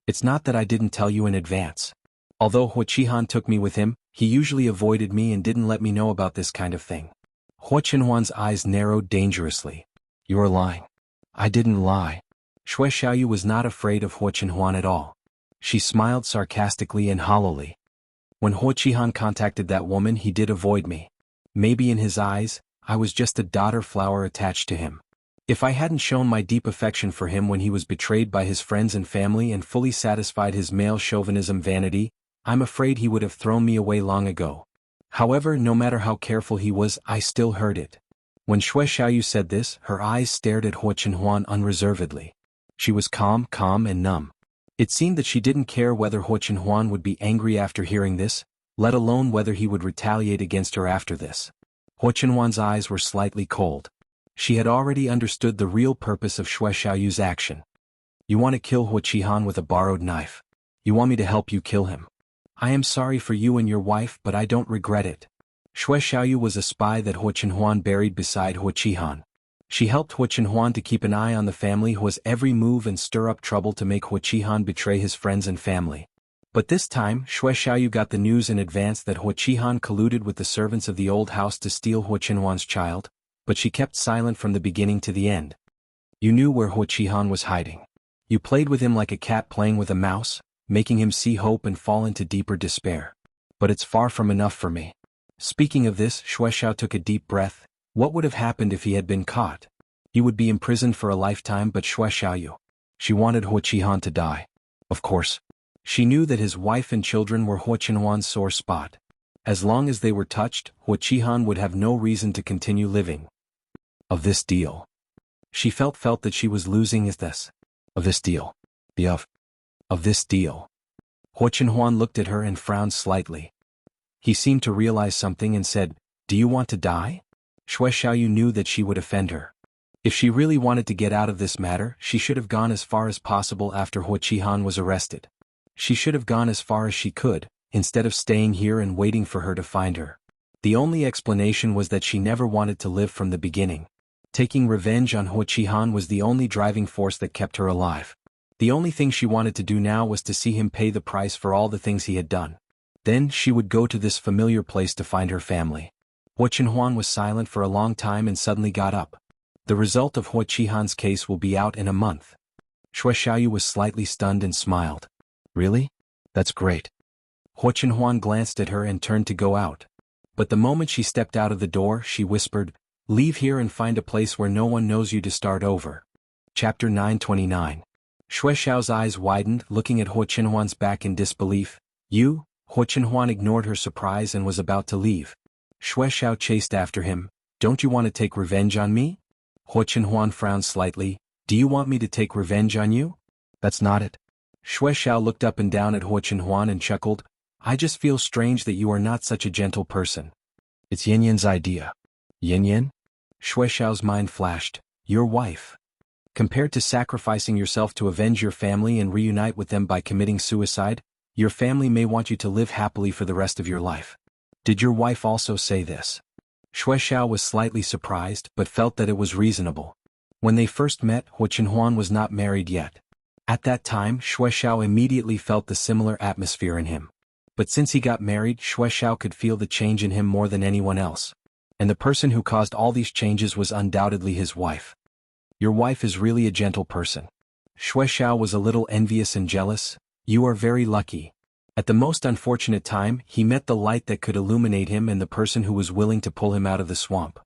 "It's not that I didn't tell you in advance. Although Huqihan took me with him, he usually avoided me and didn't let me know about this kind of thing." Xuanhuan's eyes narrowed dangerously. "You're lying." "I didn't lie." Xuexiao was not afraid of Xuanhuan at all. She smiled sarcastically and hollowly. "When Huqihan contacted that woman, he did avoid me. Maybe in his eyes, I was just a daughter flower attached to him. If I hadn't shown my deep affection for him when he was betrayed by his friends and family and fully satisfied his male chauvinism vanity, I'm afraid he would have thrown me away long ago. However, no matter how careful he was, I still heard it." When Xuexiao said this, her eyes stared at Xuanhuan unreservedly. She was calm and numb. It seemed that she didn't care whether Xuanhuan would be angry after hearing this, let alone whether he would retaliate against her after this. Xuanhuan's eyes were slightly cold. She had already understood the real purpose of Xuexiao's action. "You want to kill Huqihan with a borrowed knife. You want me to help you kill him. I am sorry for you and your wife, but I don't regret it." Xuexiao was a spy that Xuanhuan buried beside Huqihan. She helped Xuanhuan to keep an eye on the family who was every move and stir up trouble to make Huqihan betray his friends and family. But this time, Xuexiao got the news in advance that Huqihan colluded with the servants of the old house to steal Xuanhuan's child, but she kept silent from the beginning to the end. "You knew where Huqihan was hiding. You played with him like a cat playing with a mouse, making him see hope and fall into deeper despair. But it's far from enough for me." Speaking of this, Xuexiao took a deep breath. What would have happened if he had been caught? He would be imprisoned for a lifetime, but Xuexiao. She wanted Huqihan to die. Of course. She knew that his wife and children were Huanhuan's sore spot. As long as they were touched, Huqihan would have no reason to continue living. Of this deal. She felt that she was losing this. Of this deal. Of this deal. Xuanhuan looked at her and frowned slightly. He seemed to realize something and said, "Do you want to die?" Xuexiao knew that she would offend her. If she really wanted to get out of this matter, she should have gone as far as possible after Huqihan was arrested. She should have gone as far as she could, instead of staying here and waiting for her to find her. The only explanation was that she never wanted to live from the beginning. Taking revenge on Huqihan was the only driving force that kept her alive. The only thing she wanted to do now was to see him pay the price for all the things he had done. Then she would go to this familiar place to find her family. Xuanhuan was silent for a long time and suddenly got up. "The result of Huqihan's case will be out in a month." Xuexiao was slightly stunned and smiled. "Really? That's great." Xuanhuan glanced at her and turned to go out. But the moment she stepped out of the door, she whispered, "Leave here and find a place where no one knows you to start over." Chapter 929. Xuexiao's eyes widened, looking at Xuanhuan's back in disbelief. "You?" Xuanhuan ignored her surprise and was about to leave. Xuexiao chased after him. "Don't you want to take revenge on me?" Xuanhuan frowned slightly. "Do you want me to take revenge on you?" "That's not it." Xuexiao looked up and down at Xuanhuan and chuckled. "I just feel strange that you are not such a gentle person." "It's Yanyan's idea." "Yanyan?" Xuexiao's mind flashed. "Your wife. Compared to sacrificing yourself to avenge your family and reunite with them by committing suicide, your family may want you to live happily for the rest of your life. Did your wife also say this?" Xuexiao was slightly surprised but felt that it was reasonable. When they first met, Xuanhuan was not married yet. At that time, Xuexiao immediately felt the similar atmosphere in him. But since he got married, Xuexiao could feel the change in him more than anyone else. And the person who caused all these changes was undoubtedly his wife. "Your wife is really a gentle person." Xuexiao was a little envious and jealous. "You are very lucky." At the most unfortunate time, he met the light that could illuminate him and the person who was willing to pull him out of the swamp.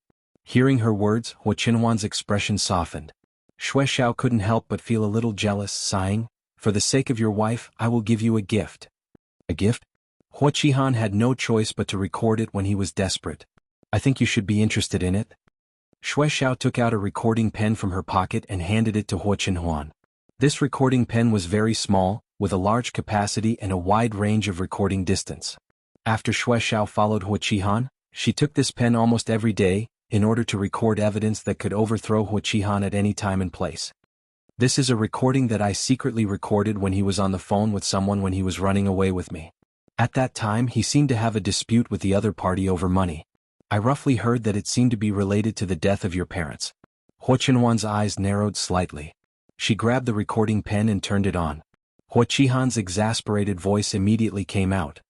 Hearing her words, Xuanhuan's expression softened. Xuexiao couldn't help but feel a little jealous, sighing, "For the sake of your wife, I will give you a gift." "A gift?" Huqihan had no choice but to record it when he was desperate. "I think you should be interested in it." Xiao took out a recording pen from her pocket and handed it to xuanhuan. This recording pen was very small, with a large capacity and a wide range of recording distance. After Xiao followed Huaqihan, she took this pen almost every day, in order to record evidence that could overthrow Huaqihan at any time and place. This is a recording that I secretly recorded when he was on the phone with someone when he was running away with me. At that time he seemed to have a dispute with the other party over money. I roughly heard that it seemed to be related to the death of your parents. Huaqihan's eyes narrowed slightly. She grabbed the recording pen and turned it on. Huaqihan's exasperated voice immediately came out.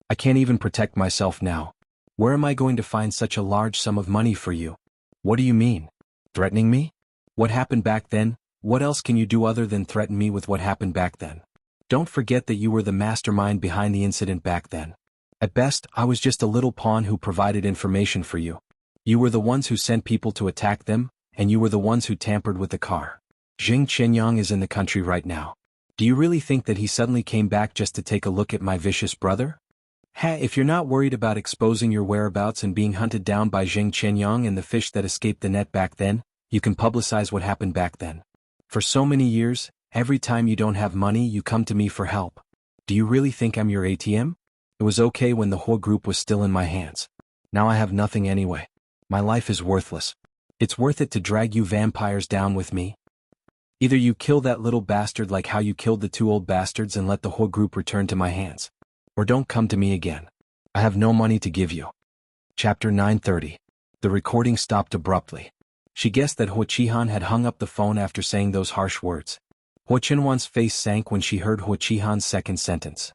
I can't even protect myself now. Where am I going to find such a large sum of money for you? What do you mean? Threatening me? What happened back then? What else can you do other than threaten me with what happened back then? Don't forget that you were the mastermind behind the incident back then. At best, I was just a little pawn who provided information for you. You were the ones who sent people to attack them, and you were the ones who tampered with the car. Xianxia is in the country right now. Do you really think that he suddenly came back just to take a look at my vicious brother? If you're not worried about exposing your whereabouts and being hunted down by Xianxia and the fish that escaped the net back then, you can publicize what happened back then. For so many years, every time you don't have money you come to me for help. Do you really think I'm your ATM? It was okay when the whole group was still in my hands. Now I have nothing anyway. My life is worthless. It's worth it to drag you vampires down with me. Either you kill that little bastard like how you killed the two old bastards and let the whole group return to my hands. Or don't come to me again. I have no money to give you. Chapter 930. The recording stopped abruptly. She guessed that Huaqihan had hung up the phone after saying those harsh words. Huaqihan's face sank when she heard Huaqihan's second sentence.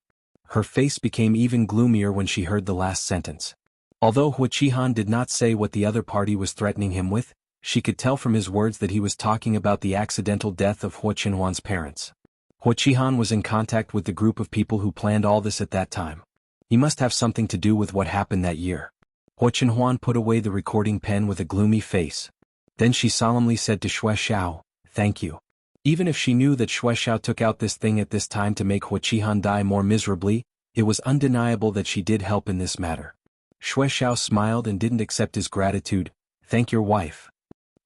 Her face became even gloomier when she heard the last sentence. Although Huaqihan did not say what the other party was threatening him with, she could tell from his words that he was talking about the accidental death of Huaqihan's parents. Huaqihan was in contact with the group of people who planned all this at that time. He must have something to do with what happened that year. Xuanhuan put away the recording pen with a gloomy face. Then she solemnly said to Xiao, "Thank you." Even if she knew that Xiao took out this thing at this time to make Huaqihan die more miserably, it was undeniable that she did help in this matter. Xiao smiled and didn't accept his gratitude. "Thank your wife."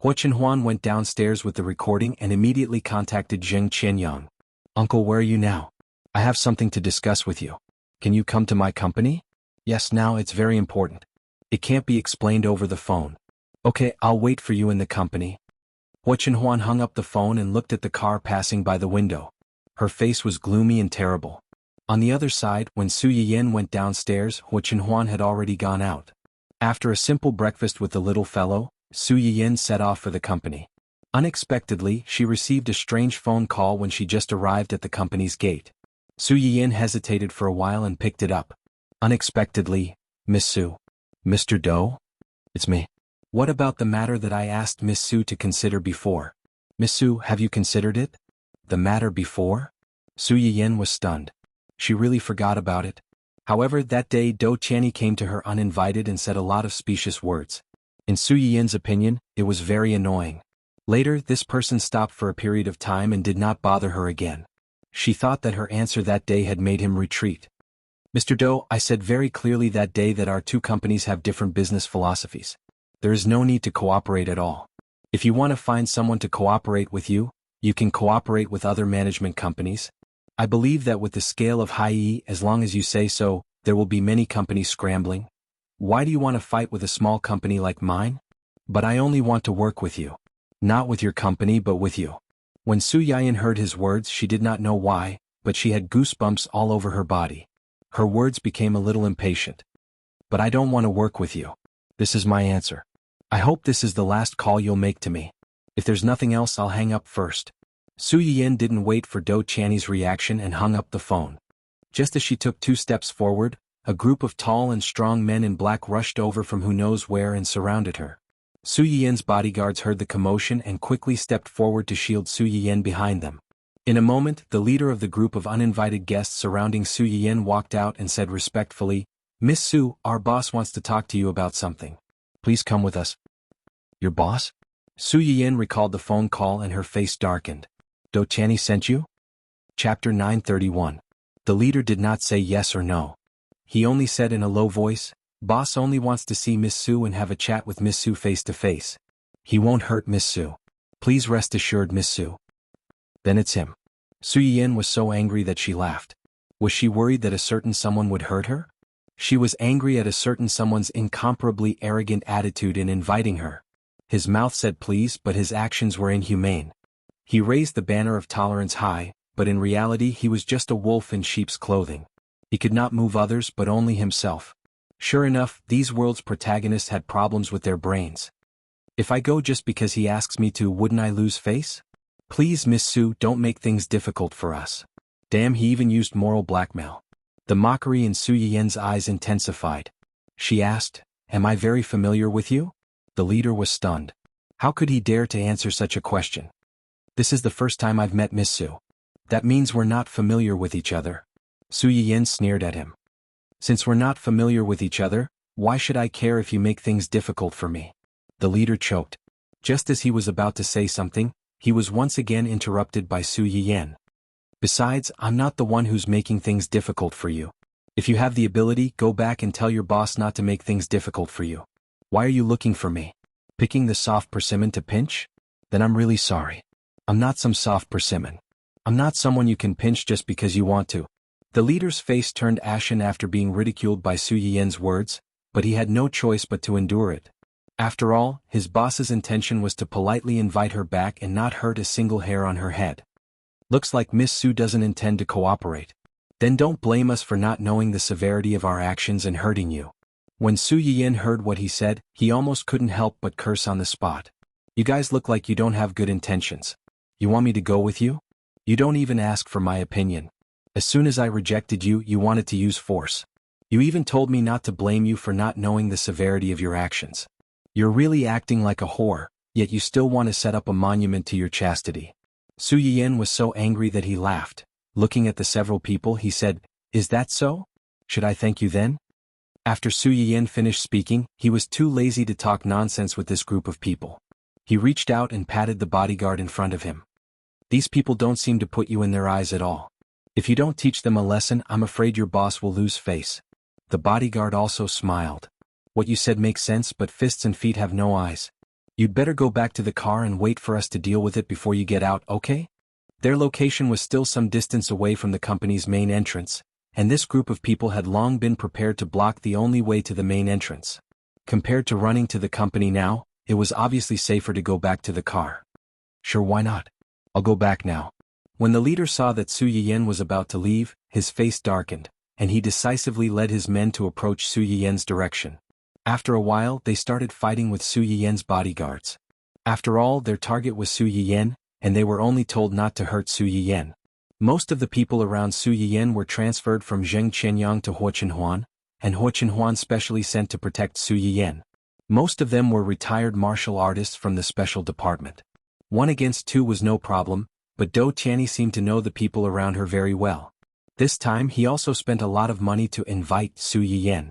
Xuanhuan went downstairs with the recording and immediately contacted Xianxia. "Uncle, where are you now? I have something to discuss with you. Can you come to my company?" "Yes, now it's very important. It can't be explained over the phone." "Okay, I'll wait for you in the company." Xuanhuan hung up the phone and looked at the car passing by the window. Her face was gloomy and terrible. On the other side, when Su Yiyin went downstairs, Xuanhuan had already gone out. After a simple breakfast with the little fellow, Su Yiyin set off for the company. Unexpectedly, she received a strange phone call when she just arrived at the company's gate. Su Yiyin hesitated for a while and picked it up. Unexpectedly, "Miss Su." "Mr. Doe?" "It's me." "What about the matter that I asked Miss Su to consider before?" "Miss Su, have you considered it?" "The matter before?" Su Yiyin was stunned. She really forgot about it. However, that day Do Channy came to her uninvited and said a lot of specious words. In Su Yin's opinion, it was very annoying. Later, this person stopped for a period of time and did not bother her again. She thought that her answer that day had made him retreat. "Mr. Do, I said very clearly that day that our two companies have different business philosophies. There is no need to cooperate at all. If you want to find someone to cooperate with you, you can cooperate with other management companies. I believe that with the scale of Hai, as long as you say so, there will be many companies scrambling. Why do you want to fight with a small company like mine? But I only want to work with you. Not with your company but with you." When Su Yiyin heard his words she did not know why, but she had goosebumps all over her body. Her words became a little impatient. "But I don't want to work with you. This is my answer. I hope this is the last call you'll make to me. If there's nothing else I'll hang up first." Su Yiyin didn't wait for Do Channy's reaction and hung up the phone. Just as she took 2 steps forward, a group of tall and strong men in black rushed over from who knows where and surrounded her. Su Yin's bodyguards heard the commotion and quickly stepped forward to shield Su Yin behind them. In a moment, the leader of the group of uninvited guests surrounding Su Yin walked out and said respectfully, "Miss Su, our boss wants to talk to you about something. Please come with us." "Your boss?" Su Yin recalled the phone call and her face darkened. "Do Channy sent you?" Chapter 931. The leader did not say yes or no. He only said in a low voice, "Boss only wants to see Miss Su and have a chat with Miss Su face to face." He won't hurt Miss Su. Please rest assured, Miss Su. Then it's him. Su Yiyan was so angry that she laughed. Was she worried that a certain someone would hurt her? She was angry at a certain someone's incomparably arrogant attitude in inviting her. His mouth said please, but his actions were inhumane. He raised the banner of tolerance high, but in reality he was just a wolf in sheep's clothing. He could not move others but only himself. Sure enough, these world's protagonists had problems with their brains. If I go just because he asks me to, wouldn't I lose face? Please, Miss Su, don't make things difficult for us. Damn, he even used moral blackmail. The mockery in Su Yiyan's eyes intensified. She asked, "Am I very familiar with you?" The leader was stunned. How could he dare to answer such a question? This is the first time I've met Miss Su. That means we're not familiar with each other. Su Yiyan sneered at him. Since we're not familiar with each other, why should I care if you make things difficult for me? The leader choked. Just as he was about to say something, he was once again interrupted by Su Yiyan. Besides, I'm not the one who's making things difficult for you. If you have the ability, go back and tell your boss not to make things difficult for you. Why are you looking for me? Picking the soft persimmon to pinch? Then I'm really sorry. I'm not some soft persimmon. I'm not someone you can pinch just because you want to. The leader's face turned ashen after being ridiculed by Su Yiyan's words, but he had no choice but to endure it. After all, his boss's intention was to politely invite her back and not hurt a single hair on her head. Looks like Miss Su doesn't intend to cooperate. Then don't blame us for not knowing the severity of our actions and hurting you. When Su Yiyan heard what he said, he almost couldn't help but curse on the spot. You guys look like you don't have good intentions. You want me to go with you? You don't even ask for my opinion. As soon as I rejected you, you wanted to use force. You even told me not to blame you for not knowing the severity of your actions. You're really acting like a whore, yet you still want to set up a monument to your chastity. Su Yiyan was so angry that he laughed. Looking at the several people, he said, "Is that so? Should I thank you then?" After Su Yiyan finished speaking, he was too lazy to talk nonsense with this group of people. He reached out and patted the bodyguard in front of him. These people don't seem to put you in their eyes at all. If you don't teach them a lesson, I'm afraid your boss will lose face. The bodyguard also smiled. What you said makes sense, but fists and feet have no eyes. You'd better go back to the car and wait for us to deal with it before you get out, okay? Their location was still some distance away from the company's main entrance, and this group of people had long been prepared to block the only way to the main entrance. Compared to running to the company now, it was obviously safer to go back to the car. Sure, why not? I'll go back now. When the leader saw that Su Yiyan was about to leave, his face darkened, and he decisively led his men to approach Su Yiyan's direction. After a while, they started fighting with Su Yiyan's bodyguards. After all, their target was Su Yiyan, and they were only told not to hurt Su Yiyan. Most of the people around Su Yiyan were transferred from Zhengqianyang to Xuanhuan, and Xuanhuan specially sent to protect Su Yiyan. Most of them were retired martial artists from the special department. 1 against 2 was no problem, but Do Tianyi seemed to know the people around her very well. This time he also spent a lot of money to invite Su Yiyan.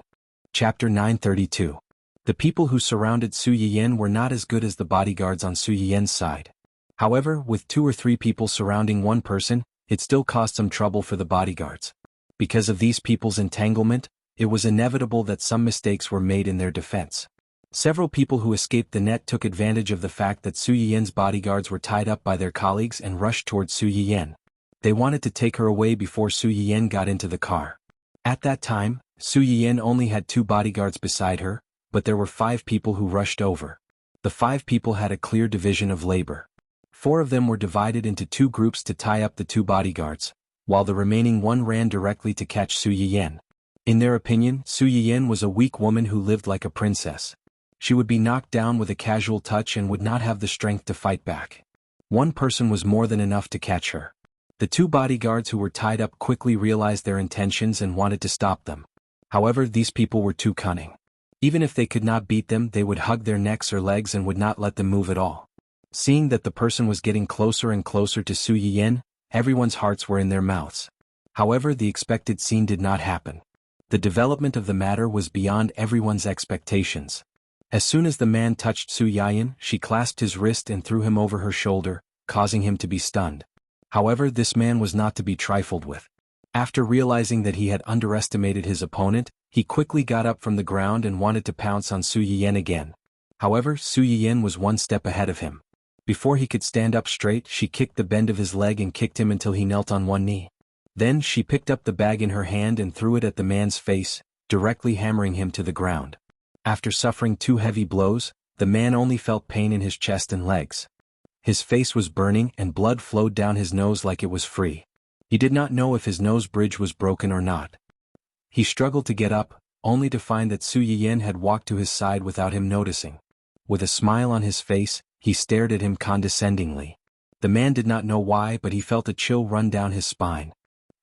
Chapter 932. The people who surrounded Su Yiyan were not as good as the bodyguards on Su Yiyan's side. However, with 2 or 3 people surrounding one person, it still caused some trouble for the bodyguards. Because of these people's entanglement, it was inevitable that some mistakes were made in their defense. Several people who escaped the net took advantage of the fact that Su Yiyan's bodyguards were tied up by their colleagues and rushed towards Su Yiyan. They wanted to take her away before Su Yiyan got into the car. At that time, Su Yiyan only had 2 bodyguards beside her, but there were 5 people who rushed over. The 5 people had a clear division of labor. 4 of them were divided into 2 groups to tie up the 2 bodyguards, while the remaining 1 ran directly to catch Su Yiyan. In their opinion, Su Yiyan was a weak woman who lived like a princess. She would be knocked down with a casual touch and would not have the strength to fight back. 1 person was more than enough to catch her. The 2 bodyguards who were tied up quickly realized their intentions and wanted to stop them. However, these people were too cunning. Even if they could not beat them, they would hug their necks or legs and would not let them move at all. Seeing that the person was getting closer and closer to Su Yiyan, everyone's hearts were in their mouths. However, the expected scene did not happen. The development of the matter was beyond everyone's expectations. As soon as the man touched Su Yiyan, she clasped his wrist and threw him over her shoulder, causing him to be stunned. However, this man was not to be trifled with. After realizing that he had underestimated his opponent, he quickly got up from the ground and wanted to pounce on Su Yiyan again. However, Su Yiyan was one step ahead of him. Before he could stand up straight, she kicked the bend of his leg and kicked him until he knelt on one knee. Then she picked up the bag in her hand and threw it at the man's face, directly hammering him to the ground. After suffering 2 heavy blows, the man only felt pain in his chest and legs. His face was burning and blood flowed down his nose like it was free. He did not know if his nose bridge was broken or not. He struggled to get up, only to find that Su Yiyan had walked to his side without him noticing. With a smile on his face, he stared at him condescendingly. The man did not know why, but he felt a chill run down his spine.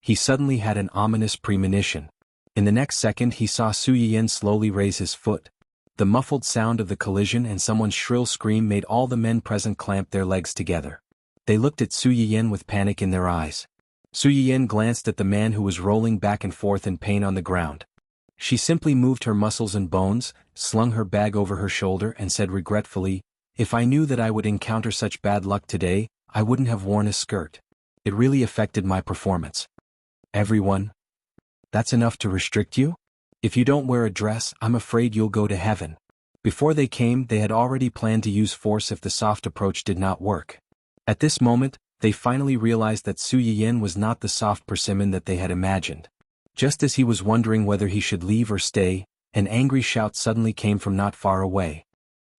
He suddenly had an ominous premonition. In the next second he saw Su Yiyan slowly raise his foot. The muffled sound of the collision and someone's shrill scream made all the men present clamp their legs together. They looked at Su Yiyan with panic in their eyes. Su Yiyan glanced at the man who was rolling back and forth in pain on the ground. She simply moved her muscles and bones, slung her bag over her shoulder and said regretfully, "If I knew that I would encounter such bad luck today, I wouldn't have worn a skirt. It really affected my performance." "Everyone? That's enough to restrict you? If you don't wear a dress, I'm afraid you'll go to heaven." Before they came, they had already planned to use force if the soft approach did not work. At this moment, they finally realized that Su Yiyan was not the soft persimmon that they had imagined. Just as he was wondering whether he should leave or stay, an angry shout suddenly came from not far away.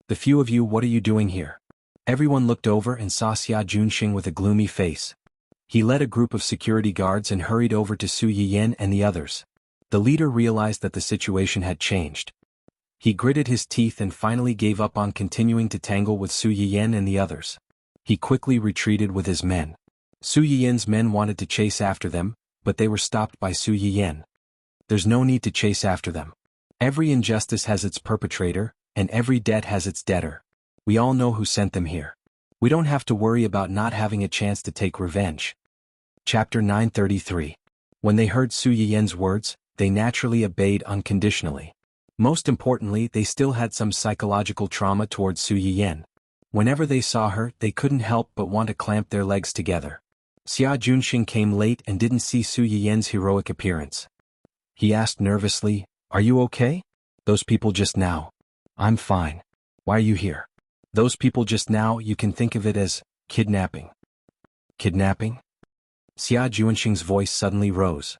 "The few of you, what are you doing here?" Everyone looked over and saw Xia Junxing with a gloomy face. He led a group of security guards and hurried over to Su Yiyan and the others. The leader realized that the situation had changed. He gritted his teeth and finally gave up on continuing to tangle with Su Yiyan and the others. He quickly retreated with his men. Su Yiyan's men wanted to chase after them, but they were stopped by Su Yiyan. "There's no need to chase after them. Every injustice has its perpetrator, and every debt has its debtor. We all know who sent them here. We don't have to worry about not having a chance to take revenge." Chapter 933. When they heard Su Yiyan's words, they naturally obeyed unconditionally. Most importantly, they still had some psychological trauma towards Su Yiyan. Whenever they saw her, they couldn't help but want to clamp their legs together. Xia Junxing came late and didn't see Su Yiyan's heroic appearance. He asked nervously, "Are you okay?" "Those people just now." "I'm fine. Why are you here?" "Those people just now, you can think of it as kidnapping." "Kidnapping?" Xia Junxing's voice suddenly rose.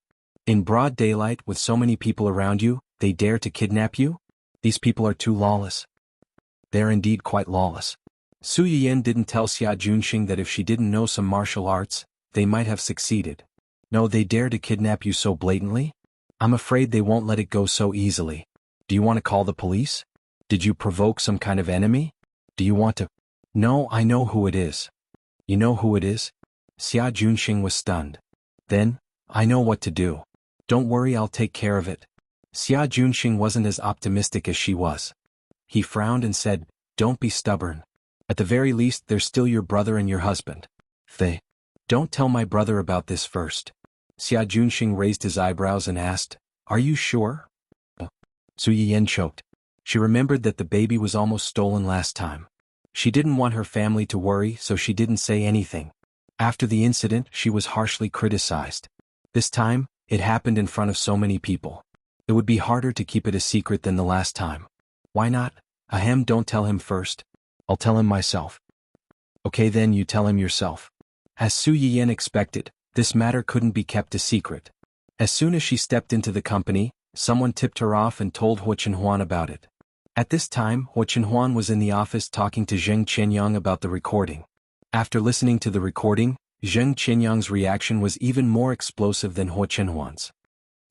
"In broad daylight with so many people around you, they dare to kidnap you? These people are too lawless." "They're indeed quite lawless." Su Yiyan didn't tell Xia Junxing that if she didn't know some martial arts, they might have succeeded. "No, they dare to kidnap you so blatantly? I'm afraid they won't let it go so easily. Do you want to call the police? Did you provoke some kind of enemy? Do you want to—" "No, I know who it is." "You know who it is?" Xia Junxing was stunned. "Then, I know what to do. Don't worry, I'll take care of it." Xia Junxing wasn't as optimistic as she was. He frowned and said, "Don't be stubborn. At the very least, they're still your brother and your husband. They. Don't tell my brother about this first." Xia Junxing raised his eyebrows and asked, "Are you sure?" Su Yiyan choked. She remembered that the baby was almost stolen last time. She didn't want her family to worry, so she didn't say anything. After the incident, she was harshly criticized. This time, it happened in front of so many people. It would be harder to keep it a secret than the last time. "Why not? Ahem, don't tell him first. I'll tell him myself." "Okay, then you tell him yourself." As Su Yiyan expected, this matter couldn't be kept a secret. As soon as she stepped into the company, someone tipped her off and told xuanhuan about it. At this time, xuanhuan was in the office talking to Zheng Qianyang about the recording. After listening to the recording, Zheng Qianyang's reaction was even more explosive than xuanhuan's.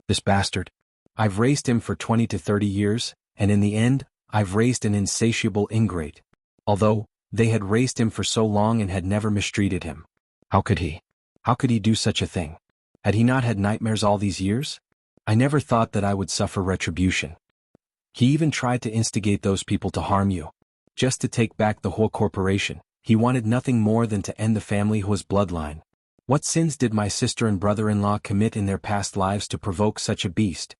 "This bastard. I've raised him for 20 to 30 years, and in the end, I've raised an insatiable ingrate. Although, they had raised him for so long and had never mistreated him. How could he? How could he do such a thing? Had he not had nightmares all these years? I never thought that I would suffer retribution. He even tried to instigate those people to harm you. Just to take back the whole corporation. He wanted nothing more than to end the family whose bloodline. What sins did my sister and brother-in-law commit in their past lives to provoke such a beast?"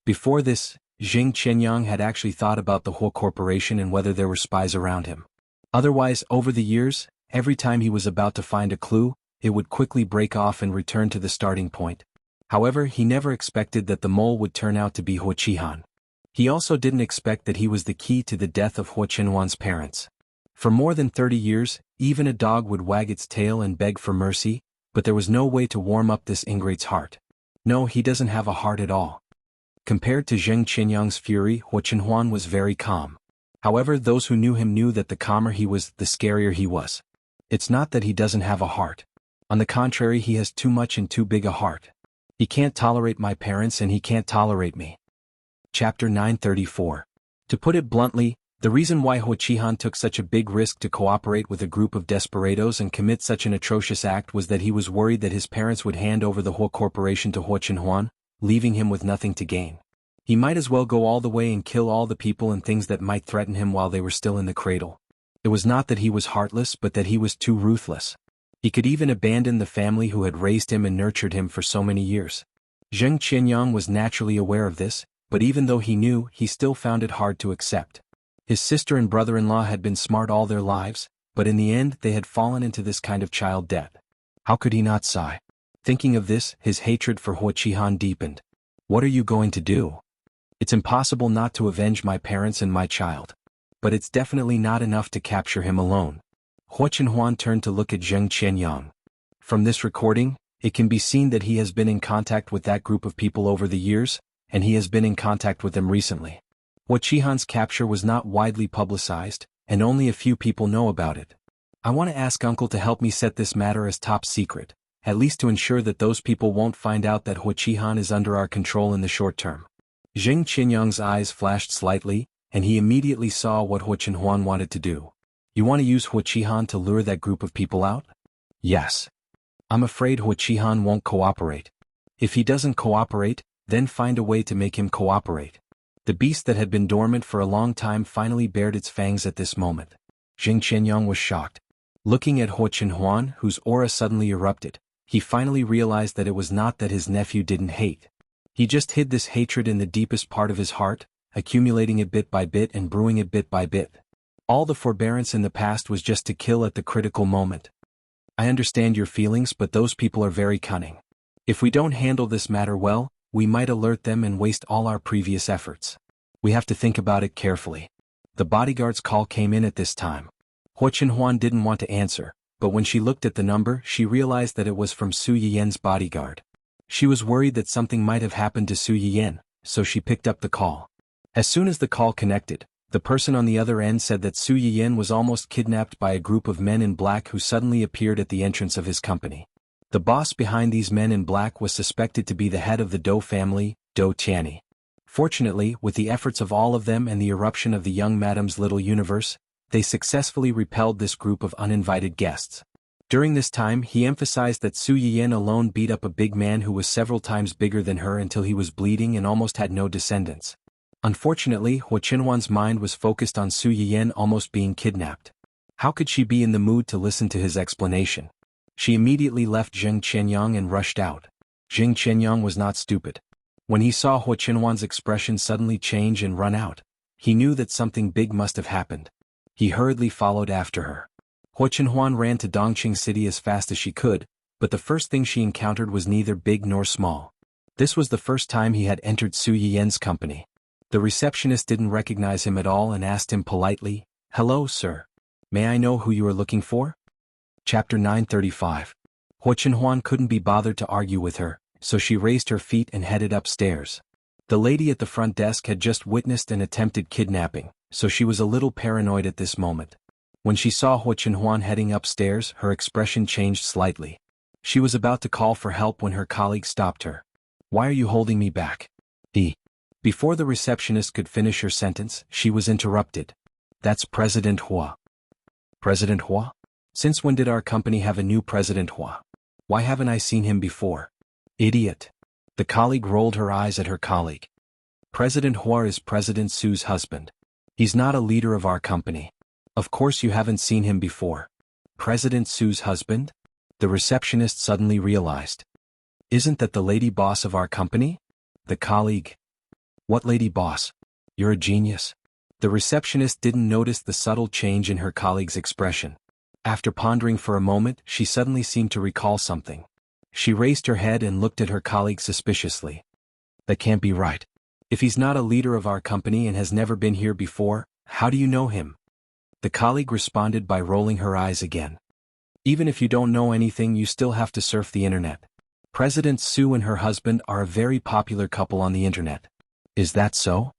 Before this, Zheng Qianyang had actually thought about the whole corporation and whether there were spies around him. Otherwise, over the years, every time he was about to find a clue, it would quickly break off and return to the starting point. However, he never expected that the mole would turn out to be Huaqihan. He also didn't expect that he was the key to the death of Xuanhuan's parents. For more than 30 years, even a dog would wag its tail and beg for mercy, but there was no way to warm up this ingrate's heart. No, he doesn't have a heart at all. Compared to Zheng Qianyang's fury, Xuanhuan was very calm. However, those who knew him knew that the calmer he was, the scarier he was. It's not that he doesn't have a heart. On the contrary, he has too much and too big a heart. He can't tolerate my parents and he can't tolerate me. Chapter 934. To put it bluntly, the reason why Huaqihan took such a big risk to cooperate with a group of desperados and commit such an atrocious act was that he was worried that his parents would hand over the Hua Corporation to Xuanhuan, leaving him with nothing to gain. He might as well go all the way and kill all the people and things that might threaten him while they were still in the cradle. It was not that he was heartless but that he was too ruthless. He could even abandon the family who had raised him and nurtured him for so many years. Zheng Qianyang was naturally aware of this, but even though he knew, he still found it hard to accept. His sister and brother-in-law had been smart all their lives, but in the end they had fallen into this kind of child debt. How could he not sigh? Thinking of this, his hatred for Huaqihan deepened. What are you going to do? It's impossible not to avenge my parents and my child. But it's definitely not enough to capture him alone. Xuanhuan turned to look at Zheng Qianyang. From this recording, it can be seen that he has been in contact with that group of people over the years, and he has been in contact with them recently. Huaqihan's capture was not widely publicized, and only a few people know about it. I want to ask Uncle to help me set this matter as top secret, at least to ensure that those people won't find out that Huaqihan is under our control in the short term. Zheng Qianyang's eyes flashed slightly, and he immediately saw what Xuanhuan wanted to do. You want to use Huaqihan to lure that group of people out? Yes. I'm afraid Huaqihan won't cooperate. If he doesn't cooperate, then find a way to make him cooperate. The beast that had been dormant for a long time finally bared its fangs at this moment. Zheng Qianyang was shocked. Looking at Xuanhuan, whose aura suddenly erupted, he finally realized that it was not that his nephew didn't hate. He just hid this hatred in the deepest part of his heart, accumulating it bit by bit and brewing it bit by bit. All the forbearance in the past was just to kill at the critical moment. I understand your feelings, but those people are very cunning. If we don't handle this matter well, we might alert them and waste all our previous efforts. We have to think about it carefully. The bodyguard's call came in at this time. Xuanhuan didn't want to answer, but when she looked at the number, she realized that it was from Su Yiyan's bodyguard. She was worried that something might have happened to Su Yiyan, so she picked up the call. As soon as the call connected, the person on the other end said that Su Yiyan was almost kidnapped by a group of men in black who suddenly appeared at the entrance of his company. The boss behind these men in black was suspected to be the head of the Dou family, Dou Tianyi. Fortunately, with the efforts of all of them and the eruption of the young madam's little universe, they successfully repelled this group of uninvited guests. During this time, he emphasized that Su Yiyan alone beat up a big man who was several times bigger than her until he was bleeding and almost had no descendants. Unfortunately, Xuanhuan's mind was focused on Su Yiyan almost being kidnapped. How could she be in the mood to listen to his explanation? She immediately left Zheng Qianyang and rushed out. Zheng Qianyang was not stupid. When he saw Xuanhuan's expression suddenly change and run out, he knew that something big must have happened. He hurriedly followed after her. Xuanhuan ran to Dongqing City as fast as she could, but the first thing she encountered was neither big nor small. This was the first time he had entered Su Yiyan's company. The receptionist didn't recognize him at all and asked him politely, "Hello, sir. May I know who you are looking for?" Chapter 935. Xuanhuan couldn't be bothered to argue with her, so she raised her feet and headed upstairs. The lady at the front desk had just witnessed an attempted kidnapping, so she was a little paranoid at this moment. When she saw Xuanhuan heading upstairs, her expression changed slightly. She was about to call for help when her colleague stopped her. "Why are you holding me back?" Before the receptionist could finish her sentence, she was interrupted. "That's President Hua." "President Hua? Since when did our company have a new President Hua? Why haven't I seen him before?" "Idiot." The colleague rolled her eyes at her colleague. "President Hua is President Su's husband. He's not a leader of our company. Of course you haven't seen him before." "President Su's husband?" The receptionist suddenly realized. "Isn't that the lady boss of our company?" The colleague. "What lady boss? You're a genius." The receptionist didn't notice the subtle change in her colleague's expression. After pondering for a moment, she suddenly seemed to recall something. She raised her head and looked at her colleague suspiciously. "That can't be right. If he's not a leader of our company and has never been here before, how do you know him? The colleague responded by rolling her eyes again. Even if you don't know anything, you still have to surf the internet. President Su and her husband are a very popular couple on the internet. Is that so?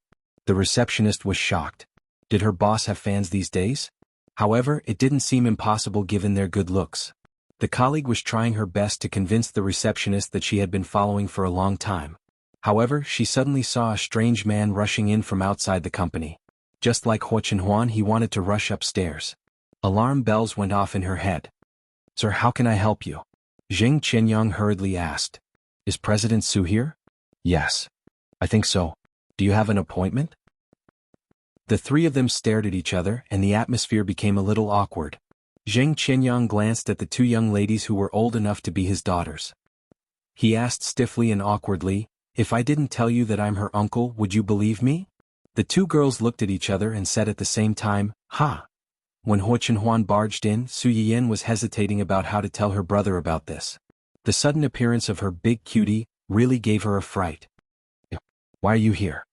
The receptionist was shocked. Did her boss have fans these days? However, it didn't seem impossible given their good looks. The colleague was trying her best to convince the receptionist that she had been following for a long time. However, she suddenly saw a strange man rushing in from outside the company. Just like xuanhuan, he wanted to rush upstairs. Alarm bells went off in her head. Sir, how can I help you? Xianxia hurriedly asked. Is President Su here? Yes. I think so. Do you have an appointment? The three of them stared at each other and the atmosphere became a little awkward. Xianxia glanced at the two young ladies who were old enough to be his daughters. He asked stiffly and awkwardly, if I didn't tell you that I'm her uncle, would you believe me? The two girls looked at each other and said at the same time, ha! When xuanhuan barged in, Su Yiyan was hesitating about how to tell her brother about this. The sudden appearance of her big cutie really gave her a fright. Why are you here?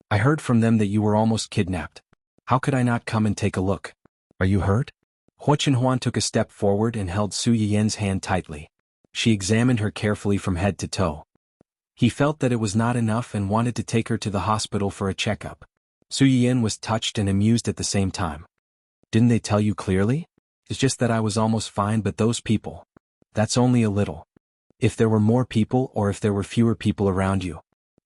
I heard from them that you were almost kidnapped. How could I not come and take a look? Are you hurt? Xuanhuan took a step forward and held Su Yiyan's hand tightly. She examined her carefully from head to toe. He felt that it was not enough and wanted to take her to the hospital for a checkup. Su Yiyan was touched and amused at the same time. Didn't they tell you clearly? It's just that I was almost fine, but those people. That's only a little. If there were more people or if there were fewer people around you.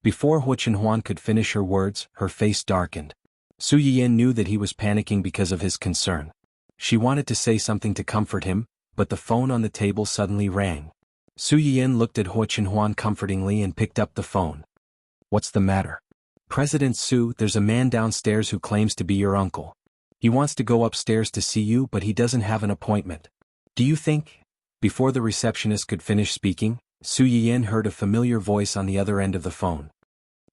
Before xuanhuan could finish her words, her face darkened. Su Yiyan knew that he was panicking because of his concern. She wanted to say something to comfort him, but the phone on the table suddenly rang. Su Yiyan looked at xuanhuan comfortingly and picked up the phone. What's the matter? President Su, there's a man downstairs who claims to be your uncle. He wants to go upstairs to see you, but he doesn't have an appointment. Do you think? Before the receptionist could finish speaking, Su Yiyan heard a familiar voice on the other end of the phone.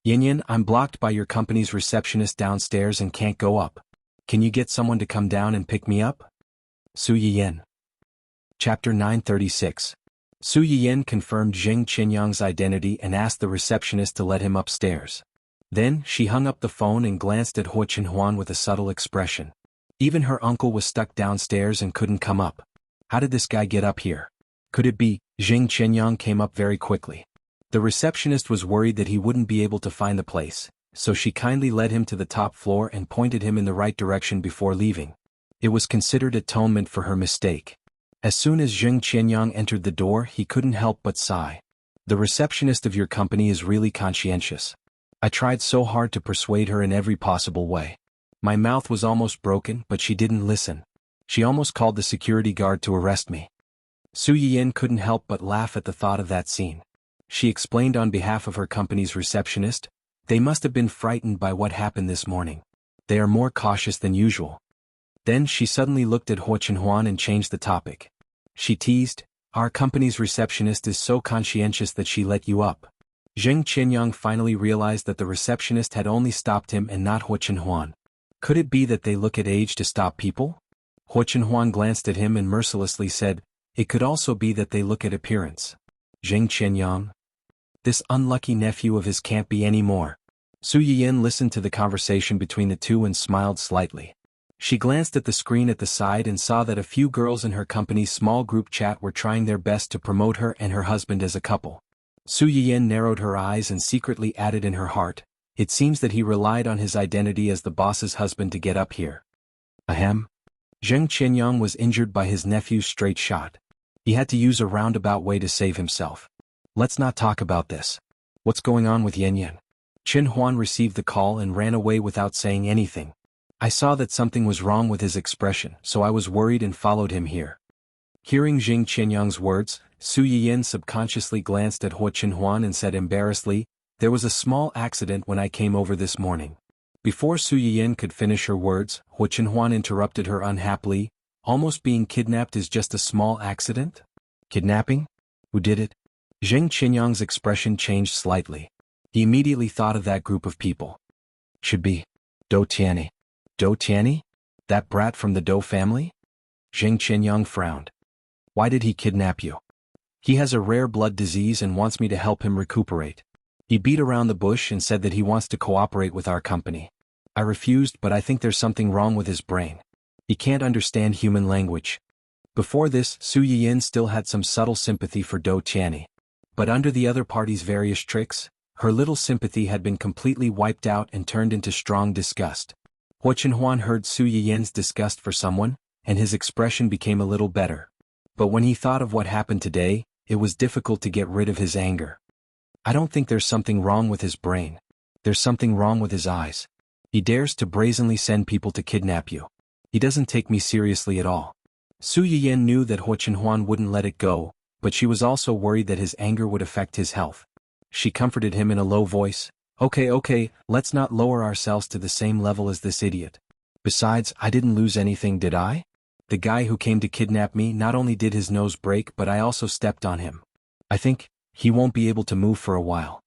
Yin, I'm blocked by your company's receptionist downstairs and can't go up. Can you get someone to come down and pick me up? Su Yiyan. Chapter 936. Su Yiyan confirmed Xianxia's identity and asked the receptionist to let him upstairs. Then, she hung up the phone and glanced at xuanhuan with a subtle expression. Even her uncle was stuck downstairs and couldn't come up. How did this guy get up here? Could it be? Xianxia came up very quickly. The receptionist was worried that he wouldn't be able to find the place, so she kindly led him to the top floor and pointed him in the right direction before leaving. It was considered atonement for her mistake. As soon as Xianxia entered the door, he couldn't help but sigh. The receptionist of your company is really conscientious. I tried so hard to persuade her in every possible way. My mouth was almost broken, but she didn't listen. She almost called the security guard to arrest me. Su Yiyan couldn't help but laugh at the thought of that scene. She explained on behalf of her company's receptionist, they must have been frightened by what happened this morning. They are more cautious than usual. Then she suddenly looked at xuanhuan and changed the topic. She teased, our company's receptionist is so conscientious that she let you up. Xianxia finally realized that the receptionist had only stopped him and not xuanhuan. Could it be that they look at age to stop people? Xuanhuan glanced at him and mercilessly said, it could also be that they look at appearance. Xianxia. This unlucky nephew of his can't be any more. Su Yiyan listened to the conversation between the two and smiled slightly. She glanced at the screen at the side and saw that a few girls in her company's small group chat were trying their best to promote her and her husband as a couple. Su Yiyan narrowed her eyes and secretly added in her heart, it seems that he relied on his identity as the boss's husband to get up here. Ahem. Xianxia was injured by his nephew's straight shot. He had to use a roundabout way to save himself. Let's not talk about this. What's going on with Yan? Xuanhuan received the call and ran away without saying anything. I saw that something was wrong with his expression, so I was worried and followed him here. Hearing Xianxia's words, Su Yiyan subconsciously glanced at xuanhuan and said embarrassedly, there was a small accident when I came over this morning. Before Su Yiyan could finish her words, xuanhuan interrupted her unhappily, almost being kidnapped is just a small accident? Kidnapping? Who did it? Xianxia's expression changed slightly. He immediately thought of that group of people. Should be Do Tianni. Do Tianni? That brat from the Do family? Xianxia frowned. Why did he kidnap you? He has a rare blood disease and wants me to help him recuperate. He beat around the bush and said that he wants to cooperate with our company. I refused, but I think there's something wrong with his brain. He can't understand human language. Before this, Su Yiyin still had some subtle sympathy for Do Tianyi. But under the other party's various tricks, her little sympathy had been completely wiped out and turned into strong disgust. Xuanhuan heard Su Yiyin's disgust for someone, and his expression became a little better. But when he thought of what happened today, it was difficult to get rid of his anger. I don't think there's something wrong with his brain. There's something wrong with his eyes. He dares to brazenly send people to kidnap you. He doesn't take me seriously at all. Su Yiyin knew that Xuanhuan wouldn't let it go, but she was also worried that his anger would affect his health. She comforted him in a low voice. Okay, let's not lower ourselves to the same level as this idiot. Besides, I didn't lose anything, did I? The guy who came to kidnap me not only did his nose break, but I also stepped on him. I think he won't be able to move for a while.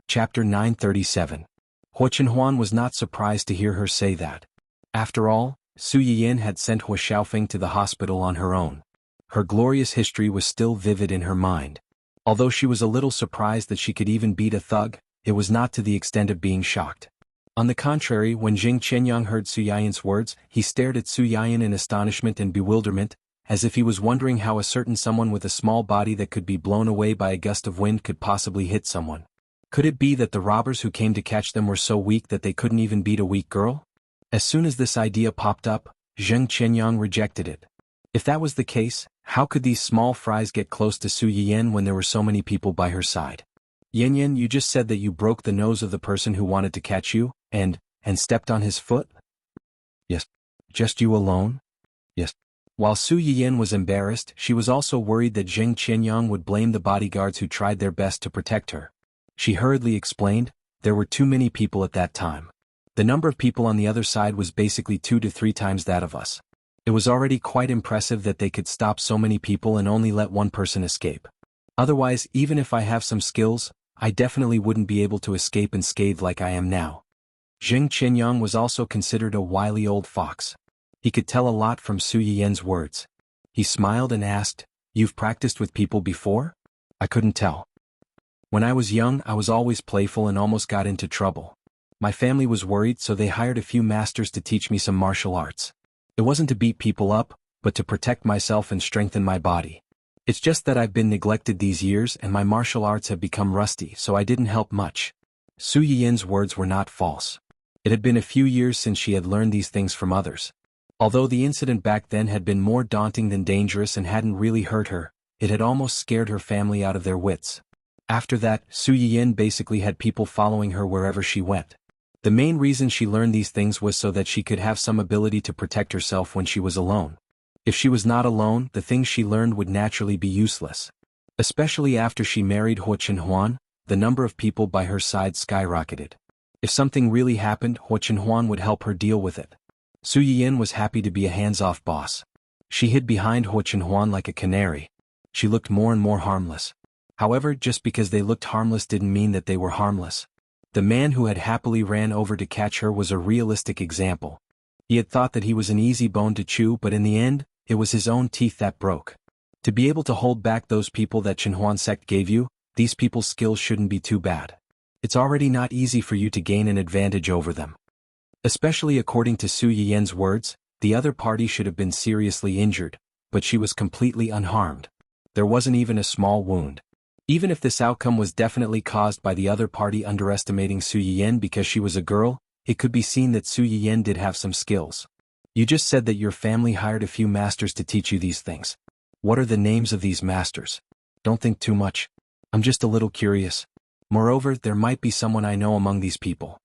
Chapter 937. Xuanhuan was not surprised to hear her say that. After all, Su Yiyin had sent Hua Xiaofeng to the hospital on her own. Her glorious history was still vivid in her mind. Although she was a little surprised that she could even beat a thug, it was not to the extent of being shocked. On the contrary, when Jing Qianyang heard Su Yiyin's words, he stared at Su Yiyin in astonishment and bewilderment, as if he was wondering how a certain someone with a small body that could be blown away by a gust of wind could possibly hit someone. Could it be that the robbers who came to catch them were so weak that they couldn't even beat a weak girl? As soon as this idea popped up, Zheng Qianyang rejected it. If that was the case, how could these small fries get close to Su Yiyin when there were so many people by her side? Yin, you just said that you broke the nose of the person who wanted to catch you, and stepped on his foot? Yes. Just you alone? Yes. While Su Yiyin was embarrassed, she was also worried that Zheng Qianyang would blame the bodyguards who tried their best to protect her. She hurriedly explained, there were too many people at that time. The number of people on the other side was basically 2 to 3 times that of us. It was already quite impressive that they could stop so many people and only let one person escape. Otherwise, even if I have some skills, I definitely wouldn't be able to escape unscathed like I am now. Zheng Qianyang was also considered a wily old fox. He could tell a lot from Su Yiyin's words. He smiled and asked, "You've practiced with people before?" I couldn't tell. When I was young, I was always playful and almost got into trouble. My family was worried, so they hired a few masters to teach me some martial arts. It wasn't to beat people up, but to protect myself and strengthen my body. It's just that I've been neglected these years and my martial arts have become rusty, so I didn't help much. Su Yiyin's words were not false. It had been a few years since she had learned these things from others. Although the incident back then had been more daunting than dangerous and hadn't really hurt her, it had almost scared her family out of their wits. After that, Su Yiyin basically had people following her wherever she went. The main reason she learned these things was so that she could have some ability to protect herself when she was alone. If she was not alone, the things she learned would naturally be useless. Especially after she married xuanhuan, the number of people by her side skyrocketed. If something really happened, xuanhuan would help her deal with it. Su Yiyin was happy to be a hands-off boss. She hid behind xuanhuan like a canary. She looked more and more harmless. However, just because they looked harmless didn't mean that they were harmless. The man who had happily ran over to catch her was a realistic example. He had thought that he was an easy bone to chew, but in the end, it was his own teeth that broke. To be able to hold back those people that Xuanhuan sect gave you, these people's skills shouldn't be too bad. It's already not easy for you to gain an advantage over them. Especially according to Su Yiyin's words, the other party should have been seriously injured, but she was completely unharmed. There wasn't even a small wound. Even if this outcome was definitely caused by the other party underestimating Su Yiyin because she was a girl, it could be seen that Su Yiyin did have some skills. You just said that your family hired a few masters to teach you these things. What are the names of these masters? Don't think too much. I'm just a little curious. Moreover, there might be someone I know among these people.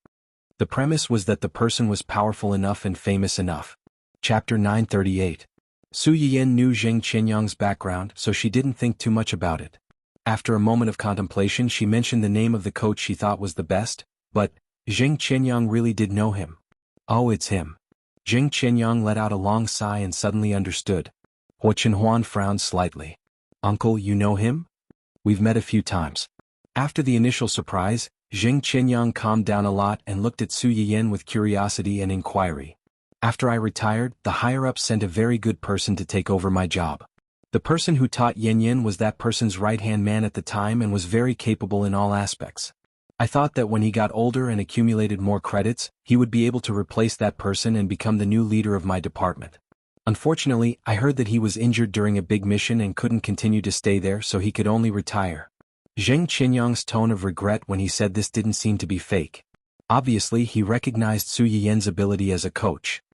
The premise was that the person was powerful enough and famous enough. Chapter 938. Su Yiyin knew Zheng Qianyang's background, so she didn't think too much about it. After a moment of contemplation, she mentioned the name of the coach she thought was the best, but Zheng Qianyang really did know him. Oh, it's him. Zheng Qianyang let out a long sigh and suddenly understood. Xuanhuan frowned slightly. Uncle, you know him? We've met a few times. After the initial surprise, Zheng Qianyang calmed down a lot and looked at Su Yiyin with curiosity and inquiry. After I retired, the higher-ups sent a very good person to take over my job. The person who taught Yin was that person's right-hand man at the time and was very capable in all aspects. I thought that when he got older and accumulated more credits, he would be able to replace that person and become the new leader of my department. Unfortunately, I heard that he was injured during a big mission and couldn't continue to stay there, so he could only retire. Zheng Qinyang's tone of regret when he said this didn't seem to be fake. Obviously, he recognized Su Yiyan's ability as a coach.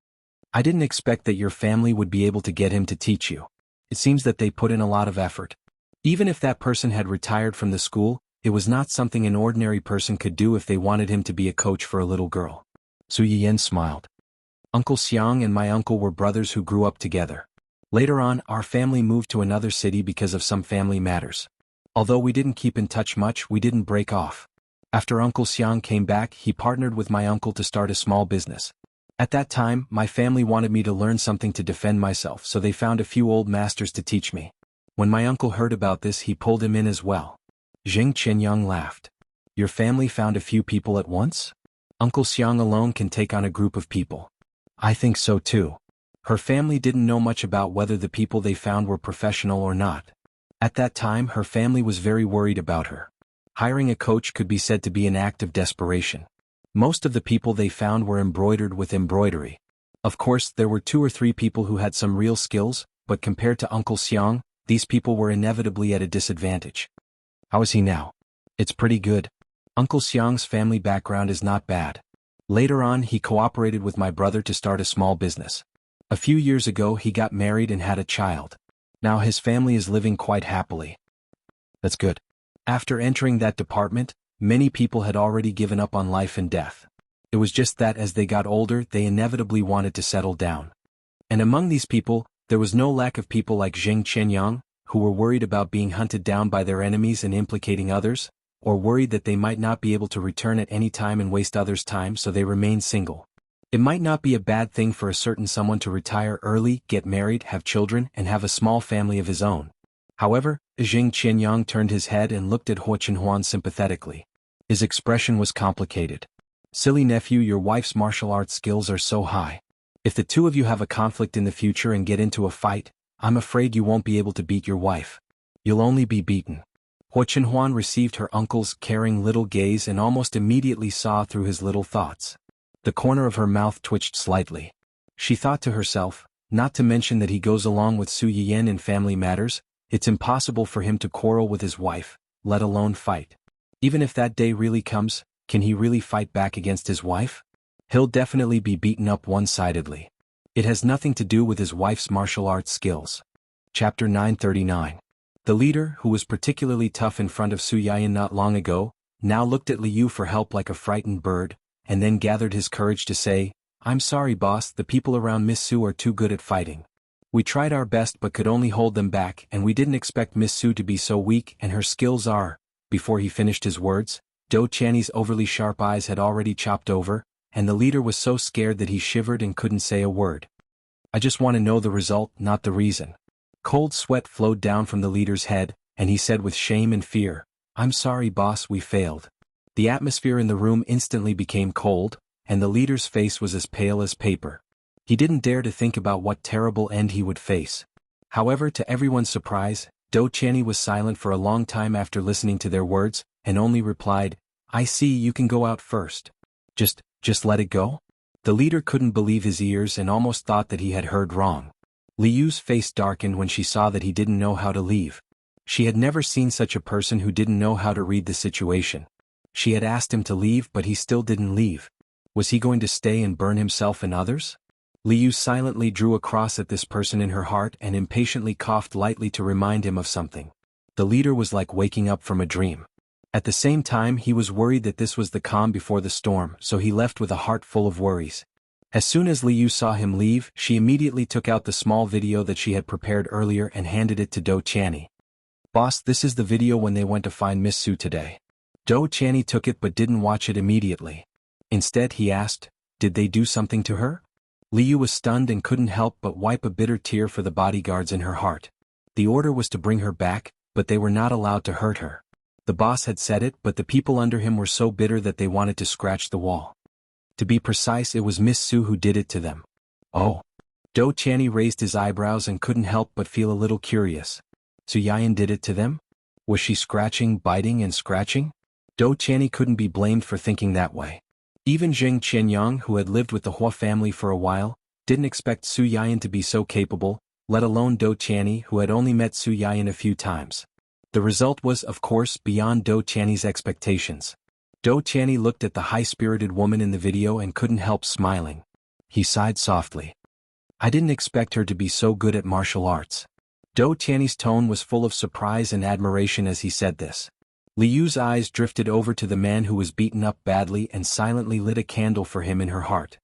I didn't expect that your family would be able to get him to teach you. It seems that they put in a lot of effort. Even if that person had retired from the school, it was not something an ordinary person could do if they wanted him to be a coach for a little girl. Su Yiyan smiled. Uncle Xiang and my uncle were brothers who grew up together. Later on, our family moved to another city because of some family matters. Although we didn't keep in touch much, we didn't break off. After Uncle Xiang came back, he partnered with my uncle to start a small business. At that time, my family wanted me to learn something to defend myself, so they found a few old masters to teach me. When my uncle heard about this, he pulled him in as well. Zheng Qinyang laughed. Your family found a few people at once? Uncle Xiang alone can take on a group of people. I think so too. Her family didn't know much about whether the people they found were professional or not. At that time, her family was very worried about her. Hiring a coach could be said to be an act of desperation. Most of the people they found were embroidered with embroidery. Of course, there were 2 or 3 people who had some real skills, but compared to Uncle Xiang, these people were inevitably at a disadvantage. How is he now? It's pretty good. Uncle Xiang's family background is not bad. Later on, he cooperated with my brother to start a small business. A few years ago, he got married and had a child. Now his family is living quite happily. That's good. After entering that department, many people had already given up on life and death. It was just that as they got older, they inevitably wanted to settle down. And among these people, there was no lack of people like Zheng Qinyang, who were worried about being hunted down by their enemies and implicating others, or worried that they might not be able to return at any time and waste others' time, so they remained single. It might not be a bad thing for a certain someone to retire early, get married, have children, and have a small family of his own. However, Zheng Qianyang turned his head and looked at xuanhuan sympathetically. His expression was complicated. Silly nephew, your wife's martial arts skills are so high. If the two of you have a conflict in the future and get into a fight, I'm afraid you won't be able to beat your wife. You'll only be beaten. Xuanhuan received her uncle's caring little gaze and almost immediately saw through his little thoughts. The corner of her mouth twitched slightly. She thought to herself, not to mention that he goes along with Su Yiyan in family matters, it's impossible for him to quarrel with his wife, let alone fight. Even if that day really comes, can he really fight back against his wife? He'll definitely be beaten up one-sidedly. It has nothing to do with his wife's martial arts skills. Chapter 939. The leader, who was particularly tough in front of Su Yiyan not long ago, now looked at Liu for help like a frightened bird, and then gathered his courage to say, I'm sorry boss, the people around Miss Su are too good at fighting. We tried our best but could only hold them back, and we didn't expect Miss Su to be so weak, and her skills are. Before he finished his words, Do Channy's overly sharp eyes had already chopped over, and the leader was so scared that he shivered and couldn't say a word. I just want to know the result, not the reason. Cold sweat flowed down from the leader's head, and he said with shame and fear, I'm sorry boss, we failed. The atmosphere in the room instantly became cold, and the leader's face was as pale as paper. He didn't dare to think about what terrible end he would face. However, to everyone's surprise, Do Channy was silent for a long time after listening to their words, and only replied, I see, you can go out first. Just let it go? The leader couldn't believe his ears and almost thought that he had heard wrong. Liu's face darkened when she saw that he didn't know how to leave. She had never seen such a person who didn't know how to read the situation. She had asked him to leave, but he still didn't leave. Was he going to stay and burn himself and others? Liu silently drew a cross at this person in her heart and impatiently coughed lightly to remind him of something. The leader was like waking up from a dream. At the same time, he was worried that this was the calm before the storm, so he left with a heart full of worries. As soon as Liu saw him leave, she immediately took out the small video that she had prepared earlier and handed it to Do Channy. Boss, this is the video when they went to find Miss Su today. Do Channy took it but didn't watch it immediately. Instead, he asked, did they do something to her? Liu was stunned and couldn't help but wipe a bitter tear for the bodyguards in her heart. The order was to bring her back, but they were not allowed to hurt her. The boss had said it, but the people under him were so bitter that they wanted to scratch the wall. To be precise, it was Miss Su who did it to them. Oh. Do Channy raised his eyebrows and couldn't help but feel a little curious. Su Yiyan did it to them? Was she scratching, biting and scratching? Dou Qianni couldn't be blamed for thinking that way. Even Jing Qianyang, who had lived with the Hua family for a while, didn't expect Su Yian to be so capable, let alone Dou Qianni, who had only met Su Yian a few times. The result was, of course, beyond Dou Qianni's expectations. Dou Qianni looked at the high-spirited woman in the video and couldn't help smiling. He sighed softly. I didn't expect her to be so good at martial arts. Dou Qianni's tone was full of surprise and admiration as he said this. Liu's eyes drifted over to the man who was beaten up badly and silently lit a candle for him in her heart.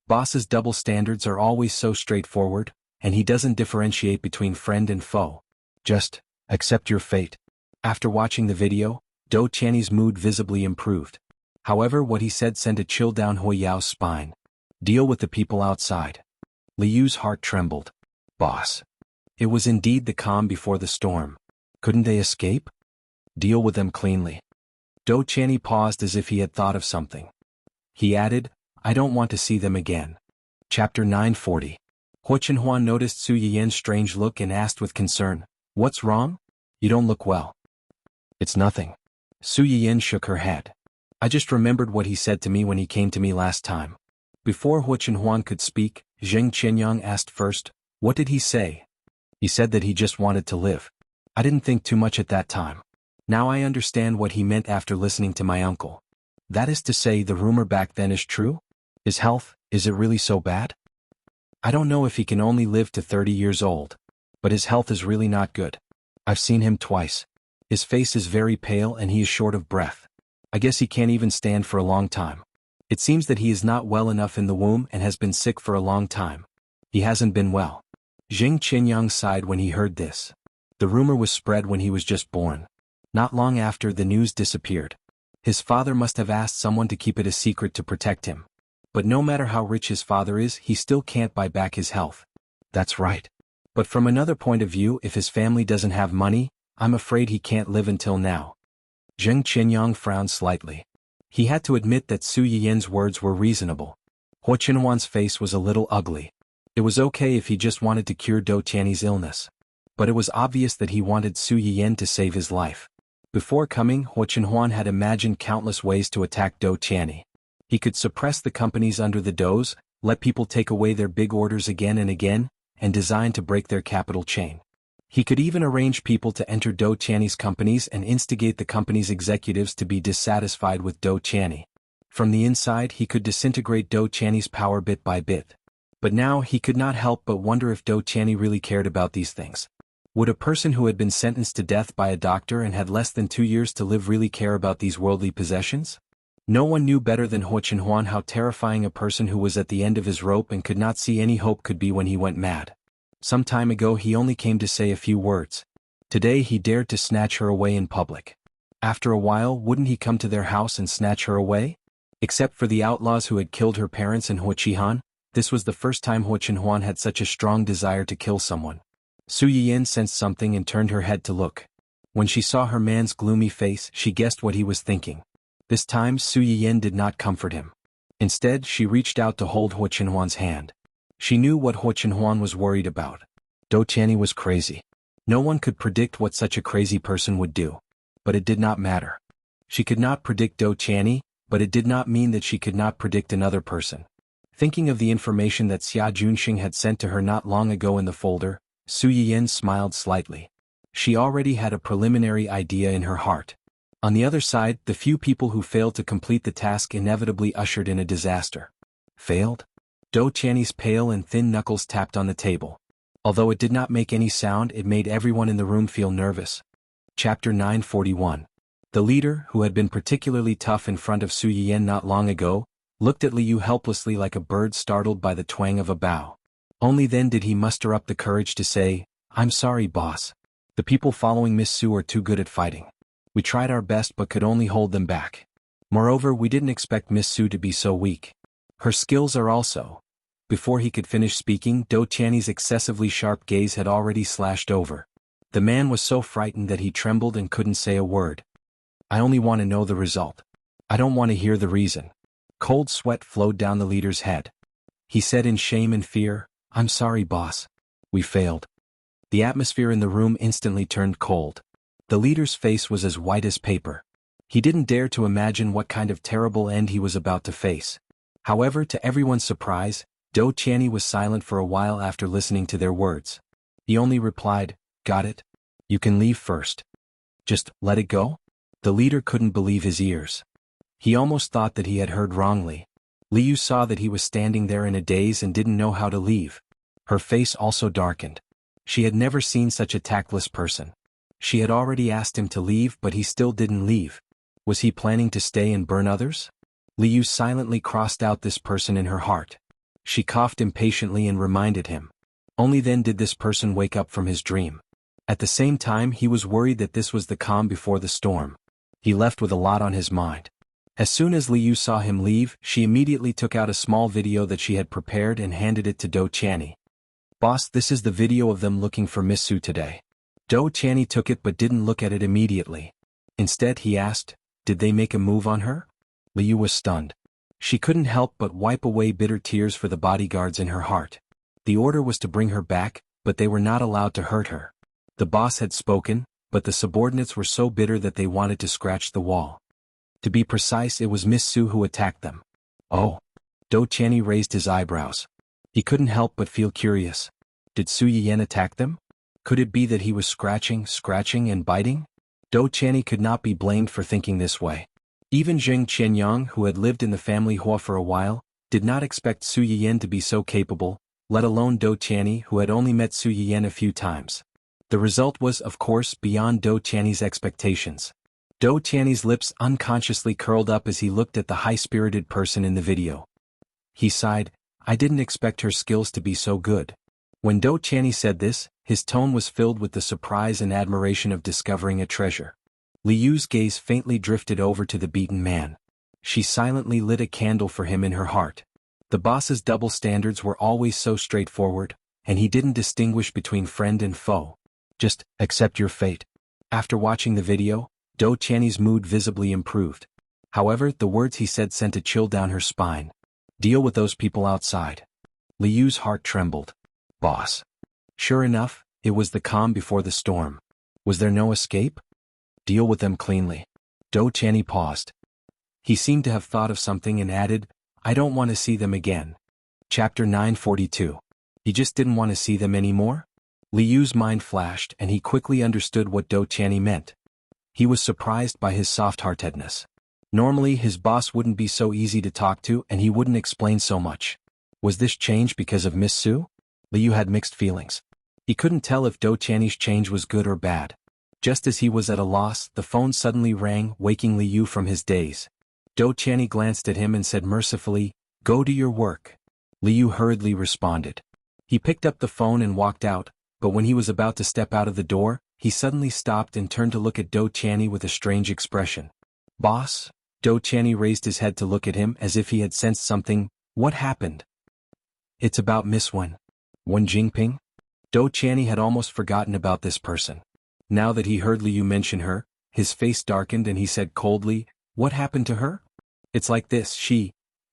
Boss's double standards are always so straightforward, and he doesn't differentiate between friend and foe. Just accept your fate. After watching the video, Dou Qianni's mood visibly improved. However, what he said sent a chill down Hui Yao's spine. Deal with the people outside. Liu's heart trembled. Boss. It was indeed the calm before the storm. Couldn't they escape? Deal with them cleanly. Dou Qianni paused as if he had thought of something. He added, I don't want to see them again. Chapter 940. Xuanhuan noticed Su Yiyan's strange look and asked with concern, What's wrong? You don't look well. It's nothing. Su Yiyan shook her head. I just remembered what he said to me when he came to me last time. Before Xuanhuan could speak, Jing Qianyang asked first, What did he say? He said that he just wanted to live. I didn't think too much at that time. Now I understand what he meant after listening to my uncle. That is to say, the rumor back then is true? His health, is it really so bad? I don't know if he can only live to 30 years old. But his health is really not good. I've seen him twice. His face is very pale and he is short of breath. I guess he can't even stand for a long time. It seems that he is not well enough in the womb and has been sick for a long time. He hasn't been well. Jing Qianyang sighed when he heard this. The rumor was spread when he was just born. Not long after, the news disappeared. His father must have asked someone to keep it a secret to protect him. But no matter how rich his father is, he still can't buy back his health. That's right. But from another point of view, if his family doesn't have money, I'm afraid he can't live until now. Jing Qianyang frowned slightly. He had to admit that Su Yiyan's words were reasonable. Xuanhuan's face was a little ugly. It was okay if he just wanted to cure Dou Qianni's illness. But it was obvious that he wanted Su Yiyan to save his life. Before coming, Xuanhuan had imagined countless ways to attack Dou Qianni. He could suppress the companies under the dou's, let people take away their big orders again and again, and design to break their capital chain. He could even arrange people to enter Dou Qianni's companies and instigate the company's executives to be dissatisfied with Dou Qianni. From the inside, he could disintegrate Dou Qianni's power bit by bit. But now he could not help but wonder if Dou Qianni really cared about these things. Would a person who had been sentenced to death by a doctor and had less than 2 years to live really care about these worldly possessions? No one knew better than Xuanhuan how terrifying a person who was at the end of his rope and could not see any hope could be when he went mad. Some time ago he only came to say a few words. Today he dared to snatch her away in public. After a while, wouldn't he come to their house and snatch her away? Except for the outlaws who had killed her parents and Huaqihan, this was the first time Xuanhuan had such a strong desire to kill someone. Su Yiyan sensed something and turned her head to look. When she saw her man's gloomy face, she guessed what he was thinking. This time Su Yiyan did not comfort him. Instead, she reached out to hold Xuanhuan's hand. She knew what Xuanhuan was worried about. Dou Qianni was crazy. No one could predict what such a crazy person would do. But it did not matter. She could not predict Dou Qianni, but it did not mean that she could not predict another person. Thinking of the information that Xia Junxing had sent to her not long ago in the folder, Su Yiyan smiled slightly. She already had a preliminary idea in her heart. On the other side, the few people who failed to complete the task inevitably ushered in a disaster. Failed? Dou Qianni's pale and thin knuckles tapped on the table. Although it did not make any sound, it made everyone in the room feel nervous. Chapter 941. The leader, who had been particularly tough in front of Su Yiyan not long ago, looked at Liu helplessly like a bird startled by the twang of a bow. Only then did he muster up the courage to say, I'm sorry, boss. The people following Miss Su are too good at fighting. We tried our best but could only hold them back. Moreover, we didn't expect Miss Su to be so weak. Her skills are also. Before he could finish speaking, Dou Qianni's excessively sharp gaze had already slashed over. The man was so frightened that he trembled and couldn't say a word. I only want to know the result. I don't want to hear the reason. Cold sweat flowed down the leader's head. He said in shame and fear, I'm sorry, boss. We failed. The atmosphere in the room instantly turned cold. The leader's face was as white as paper. He didn't dare to imagine what kind of terrible end he was about to face. However, to everyone's surprise, Do Qianni was silent for a while after listening to their words. He only replied, "Got it? You can leave first. Just let it go?" The leader couldn't believe his ears. He almost thought that he had heard wrongly. Liu saw that he was standing there in a daze and didn't know how to leave. Her face also darkened. She had never seen such a tactless person. She had already asked him to leave, but he still didn't leave. Was he planning to stay and burn others? Liu silently crossed out this person in her heart. She coughed impatiently and reminded him. Only then did this person wake up from his dream. At the same time, he was worried that this was the calm before the storm. He left with a lot on his mind. As soon as Liu saw him leave, she immediately took out a small video that she had prepared and handed it to Do Qianni. "Boss, this is the video of them looking for Miss Su today." Do Qianni took it but didn't look at it immediately. Instead, he asked, "Did they make a move on her?" Liu was stunned. She couldn't help but wipe away bitter tears for the bodyguards in her heart. The order was to bring her back, but they were not allowed to hurt her. The boss had spoken, but the subordinates were so bitter that they wanted to scratch the wall. To be precise, it was Miss Su who attacked them. Oh. Do Qianni raised his eyebrows. He couldn't help but feel curious. Did Su Yiyan attack them? Could it be that he was scratching and biting? Do Qianni could not be blamed for thinking this way. Even Zheng Qianyang, who had lived in the family Hua for a while, did not expect Su Yiyan to be so capable, let alone Do Qianni, who had only met Su Yiyan a few times. The result was, of course, beyond Do Qianni's expectations. Do Qianni's lips unconsciously curled up as he looked at the high-spirited person in the video. He sighed, "I didn't expect her skills to be so good." When Do Qianni said this, his tone was filled with the surprise and admiration of discovering a treasure. Liu's gaze faintly drifted over to the beaten man. She silently lit a candle for him in her heart. The boss's double standards were always so straightforward, and he didn't distinguish between friend and foe. Just accept your fate. After watching the video, Do Qianni's mood visibly improved. However, the words he said sent a chill down her spine. Deal with those people outside. Liu's heart trembled. Boss. Sure enough, it was the calm before the storm. Was there no escape? Deal with them cleanly. Do Qianni paused. He seemed to have thought of something and added, "I don't want to see them again." Chapter 942. He just didn't want to see them anymore? Liu's mind flashed and he quickly understood what Do Qianni meant. He was surprised by his soft-heartedness. Normally, his boss wouldn't be so easy to talk to and he wouldn't explain so much. Was this change because of Miss Su? Liu had mixed feelings. He couldn't tell if Do Qianni's change was good or bad. Just as he was at a loss, the phone suddenly rang, waking Liu from his daze. Do Qianni glanced at him and said mercifully, "Go to your work." Liu hurriedly responded. He picked up the phone and walked out, but when he was about to step out of the door, he suddenly stopped and turned to look at Do Qianni with a strange expression. "Boss?" Do Qianni raised his head to look at him as if he had sensed something. "What happened?" "It's about Miss Wen Jingping." Do Qianni had almost forgotten about this person. Now that he heard Liu mention her, his face darkened and he said coldly, "What happened to her?" "It's like this,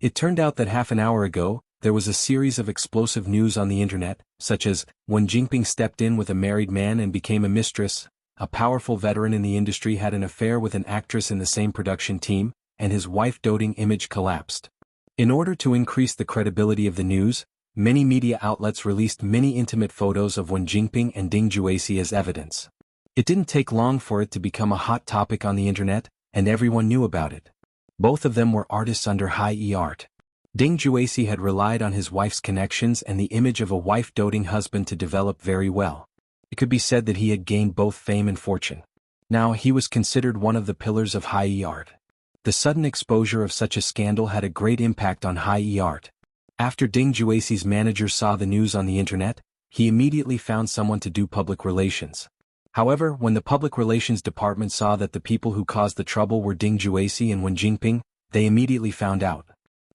It turned out that half an hour ago, there was a series of explosive news on the internet, such as, Wen Jingping stepped in with a married man and became a mistress, a powerful veteran in the industry had an affair with an actress in the same production team, and his wife doting image collapsed." In order to increase the credibility of the news, many media outlets released many intimate photos of Wen Jingping and Ding Jueisi as evidence. It didn't take long for it to become a hot topic on the internet, and everyone knew about it. Both of them were artists under high art. Ding Jueisi had relied on his wife's connections and the image of a wife-doting husband to develop very well. It could be said that he had gained both fame and fortune. Now he was considered one of the pillars of high art. The sudden exposure of such a scandal had a great impact on high art. After Ding Jueisi's manager saw the news on the internet, he immediately found someone to do public relations. However, when the public relations department saw that the people who caused the trouble were Ding Jueisi and Wen Jingping, they immediately found out.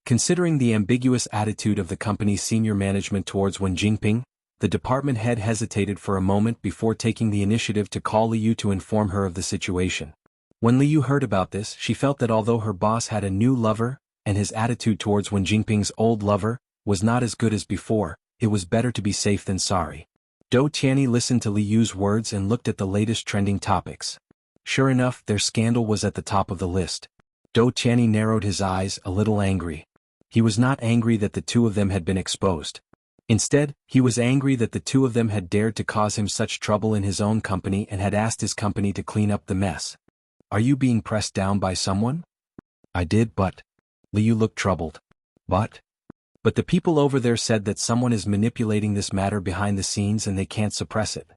Considering the ambiguous attitude of the company's senior management towards Wen Jingping, the department head hesitated for a moment before taking the initiative to call Liu to inform her of the situation. When Liu heard about this, she felt that although her boss had a new lover, and his attitude towards Wen Jingping's old lover was not as good as before, it was better to be safe than sorry. Do Qianni listened to Liu's words and looked at the latest trending topics. Sure enough, their scandal was at the top of the list. Dou Qianni narrowed his eyes, a little angry. He was not angry that the two of them had been exposed. Instead, he was angry that the two of them had dared to cause him such trouble in his own company and had asked his company to clean up the mess. Are you being pressed down by someone? I did, but... Liu looked troubled. But the people over there said that someone is manipulating this matter behind the scenes and they can't suppress it.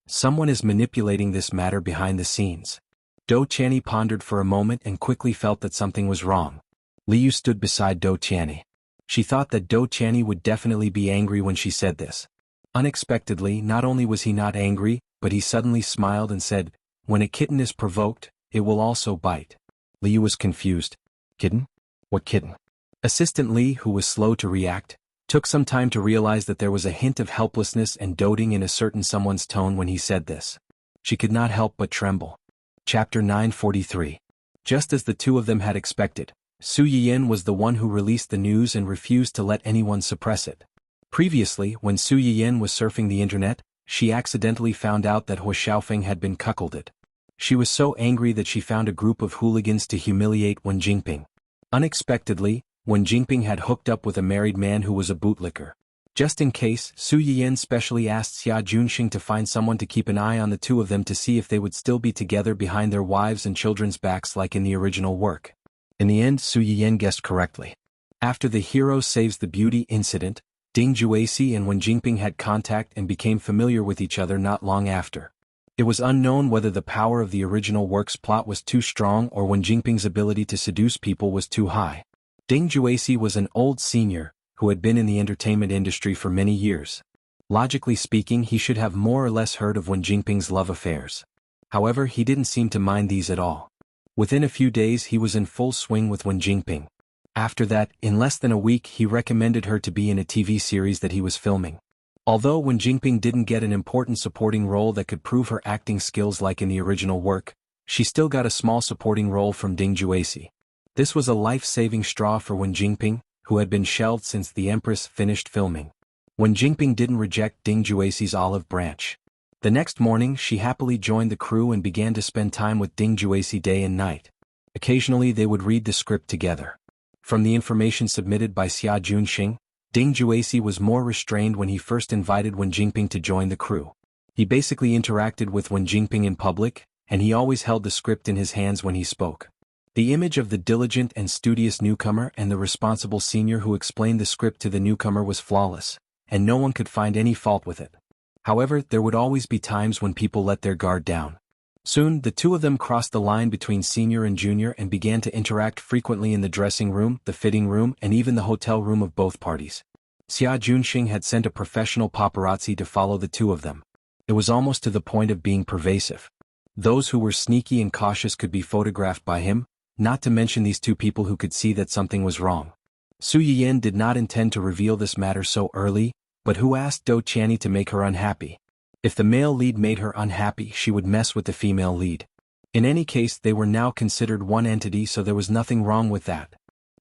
Someone is manipulating this matter behind the scenes. Dou Qianni pondered for a moment and quickly felt that something was wrong. Liu stood beside Dou Qianni. She thought that Dou Qianni would definitely be angry when she said this. Unexpectedly, not only was he not angry, but he suddenly smiled and said, "When a kitten is provoked, it will also bite." Liu was confused. Kitten? What kitten? Assistant Li, who was slow to react, took some time to realize that there was a hint of helplessness and doting in a certain someone's tone when he said this. She could not help but tremble. Chapter 943. Just as the two of them had expected, Su Yiyan was the one who released the news and refused to let anyone suppress it. Previously, when Su Yiyan was surfing the internet, she accidentally found out that He Xiaofeng had been cuckolded. She was so angry that she found a group of hooligans to humiliate Wen Jingping. Unexpectedly, Wen Jingping had hooked up with a married man who was a bootlicker. Just in case, Su Yiyan specially asked Xia Junxing to find someone to keep an eye on the two of them to see if they would still be together behind their wives and children's backs like in the original work. In the end, Su Yiyan guessed correctly. After the hero saves the beauty incident, Ding Jueci and Wen Jingping had contact and became familiar with each other not long after. It was unknown whether the power of the original work's plot was too strong or Wen Jingping's ability to seduce people was too high. Ding Jueci was an old senior, who had been in the entertainment industry for many years. Logically speaking, he should have more or less heard of Wen Jingping's love affairs. However, he didn't seem to mind these at all. Within a few days he was in full swing with Wen Jingping. After that, in less than a week he recommended her to be in a TV series that he was filming. Although Wen Jingping didn't get an important supporting role that could prove her acting skills like in the original work, she still got a small supporting role from Ding Jueci. This was a life-saving straw for Wen Jingping, who had been shelved since the Empress finished filming. Wen Jingping didn't reject Ding Jueci's olive branch. The next morning she happily joined the crew and began to spend time with Ding Jueci day and night. Occasionally they would read the script together. From the information submitted by Xia Junxing, Ding Jueci was more restrained when he first invited Wen Jingping to join the crew. He basically interacted with Wen Jingping in public, and he always held the script in his hands when he spoke. The image of the diligent and studious newcomer and the responsible senior who explained the script to the newcomer was flawless, and no one could find any fault with it. However, there would always be times when people let their guard down. Soon, the two of them crossed the line between senior and junior and began to interact frequently in the dressing room, the fitting room, and even the hotel room of both parties. Xia Junxing had sent a professional paparazzi to follow the two of them. It was almost to the point of being pervasive. Those who were sneaky and cautious could be photographed by him, not to mention these two people who could see that something was wrong. Su Yiyan did not intend to reveal this matter so early, but who asked Dou Qianni to make her unhappy? If the male lead made her unhappy, she would mess with the female lead. In any case, they were now considered one entity, so there was nothing wrong with that.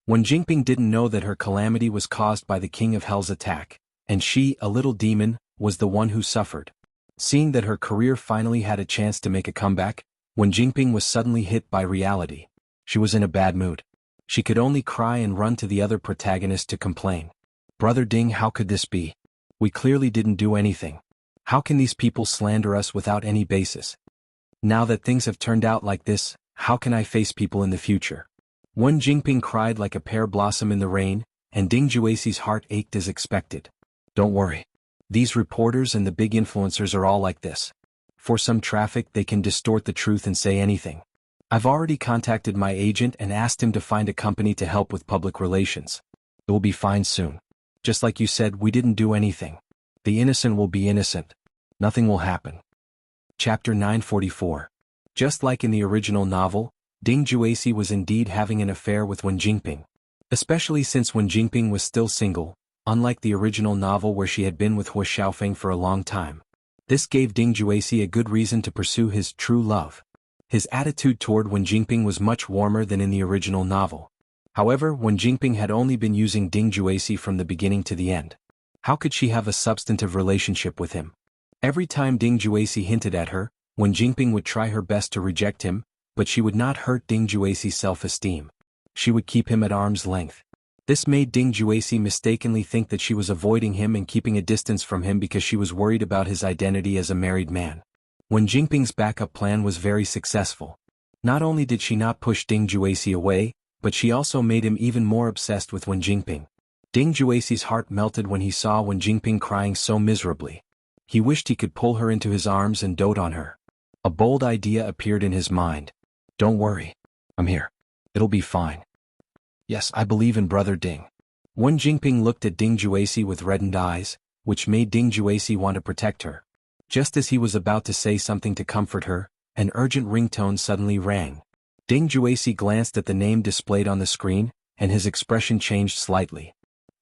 Wen Jingping didn't know that her calamity was caused by the King of Hell's attack, and she, a little demon, was the one who suffered. Seeing that her career finally had a chance to make a comeback, Wen Jingping was suddenly hit by reality. She was in a bad mood. She could only cry and run to the other protagonist to complain. "Brother Ding, how could this be? We clearly didn't do anything. How can these people slander us without any basis? Now that things have turned out like this, how can I face people in the future?" Wen Jingping cried like a pear blossom in the rain, and Ding Jueci's heart ached as expected. "Don't worry. These reporters and the big influencers are all like this. For some traffic they can distort the truth and say anything. I've already contacted my agent and asked him to find a company to help with public relations. It will be fine soon. Just like you said, we didn't do anything. The innocent will be innocent. Nothing will happen." Chapter 944. Just like in the original novel, Ding Jueci was indeed having an affair with Wen Jingping. Especially since Wen Jingping was still single, unlike the original novel where she had been with He Xiaofeng for a long time. This gave Ding Jueci a good reason to pursue his true love. His attitude toward Wen Jingping was much warmer than in the original novel. However, Wen Jingping had only been using Ding Jueci from the beginning to the end. How could she have a substantive relationship with him? Every time Ding Jueci hinted at her, Wen Jingping would try her best to reject him, but she would not hurt Ding Juexi's self-esteem. She would keep him at arm's length. This made Ding Juexi mistakenly think that she was avoiding him and keeping a distance from him because she was worried about his identity as a married man. Wen Jingping's backup plan was very successful. Not only did she not push Ding Juexi away, but she also made him even more obsessed with Wen Jingping. Ding Juexi's heart melted when he saw Wen Jingping crying so miserably. He wished he could pull her into his arms and dote on her. A bold idea appeared in his mind. "Don't worry. I'm here. It'll be fine. Yes, I believe in brother Ding." Wen Jingping looked at Ding Juexi with reddened eyes, which made Ding Juexi want to protect her. Just as he was about to say something to comfort her, an urgent ringtone suddenly rang. Ding Juexi glanced at the name displayed on the screen, and his expression changed slightly.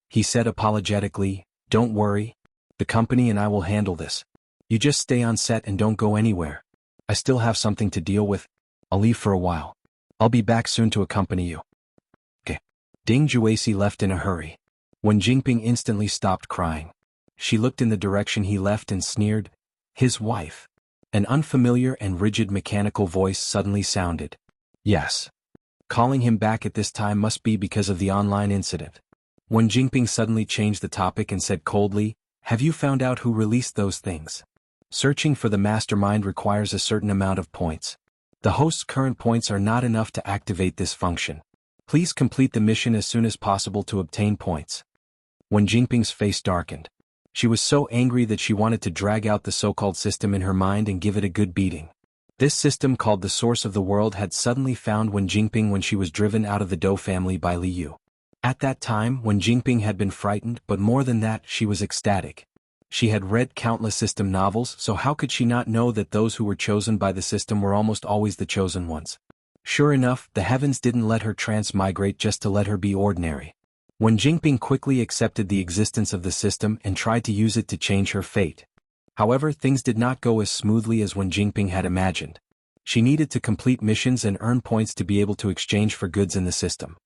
He said apologetically, "Don't worry. The company and I will handle this. You just stay on set and don't go anywhere. I still have something to deal with. I'll leave for a while. I'll be back soon to accompany you." Okay. Ding Juexi left in a hurry. Wen Jingping instantly stopped crying. She looked in the direction he left and sneered, "His wife." An unfamiliar and rigid mechanical voice suddenly sounded. Yes. Calling him back at this time must be because of the online incident. Wen Jingping suddenly changed the topic and said coldly, "Have you found out who released those things? Searching for the mastermind requires a certain amount of points. The host's current points are not enough to activate this function. Please complete the mission as soon as possible to obtain points." Wen Jingping's face darkened. She was so angry that she wanted to drag out the so-called system in her mind and give it a good beating. This system called the Source of the World had suddenly found Wen Jingping when she was driven out of the Dou family by Li Yu. At that time, Wen Jingping had been frightened, but more than that, she was ecstatic. She had read countless system novels, so how could she not know that those who were chosen by the system were almost always the chosen ones? Sure enough, the heavens didn't let her transmigrate just to let her be ordinary. Wen Jingping quickly accepted the existence of the system and tried to use it to change her fate. However, things did not go as smoothly as Wen Jingping had imagined. She needed to complete missions and earn points to be able to exchange for goods in the system.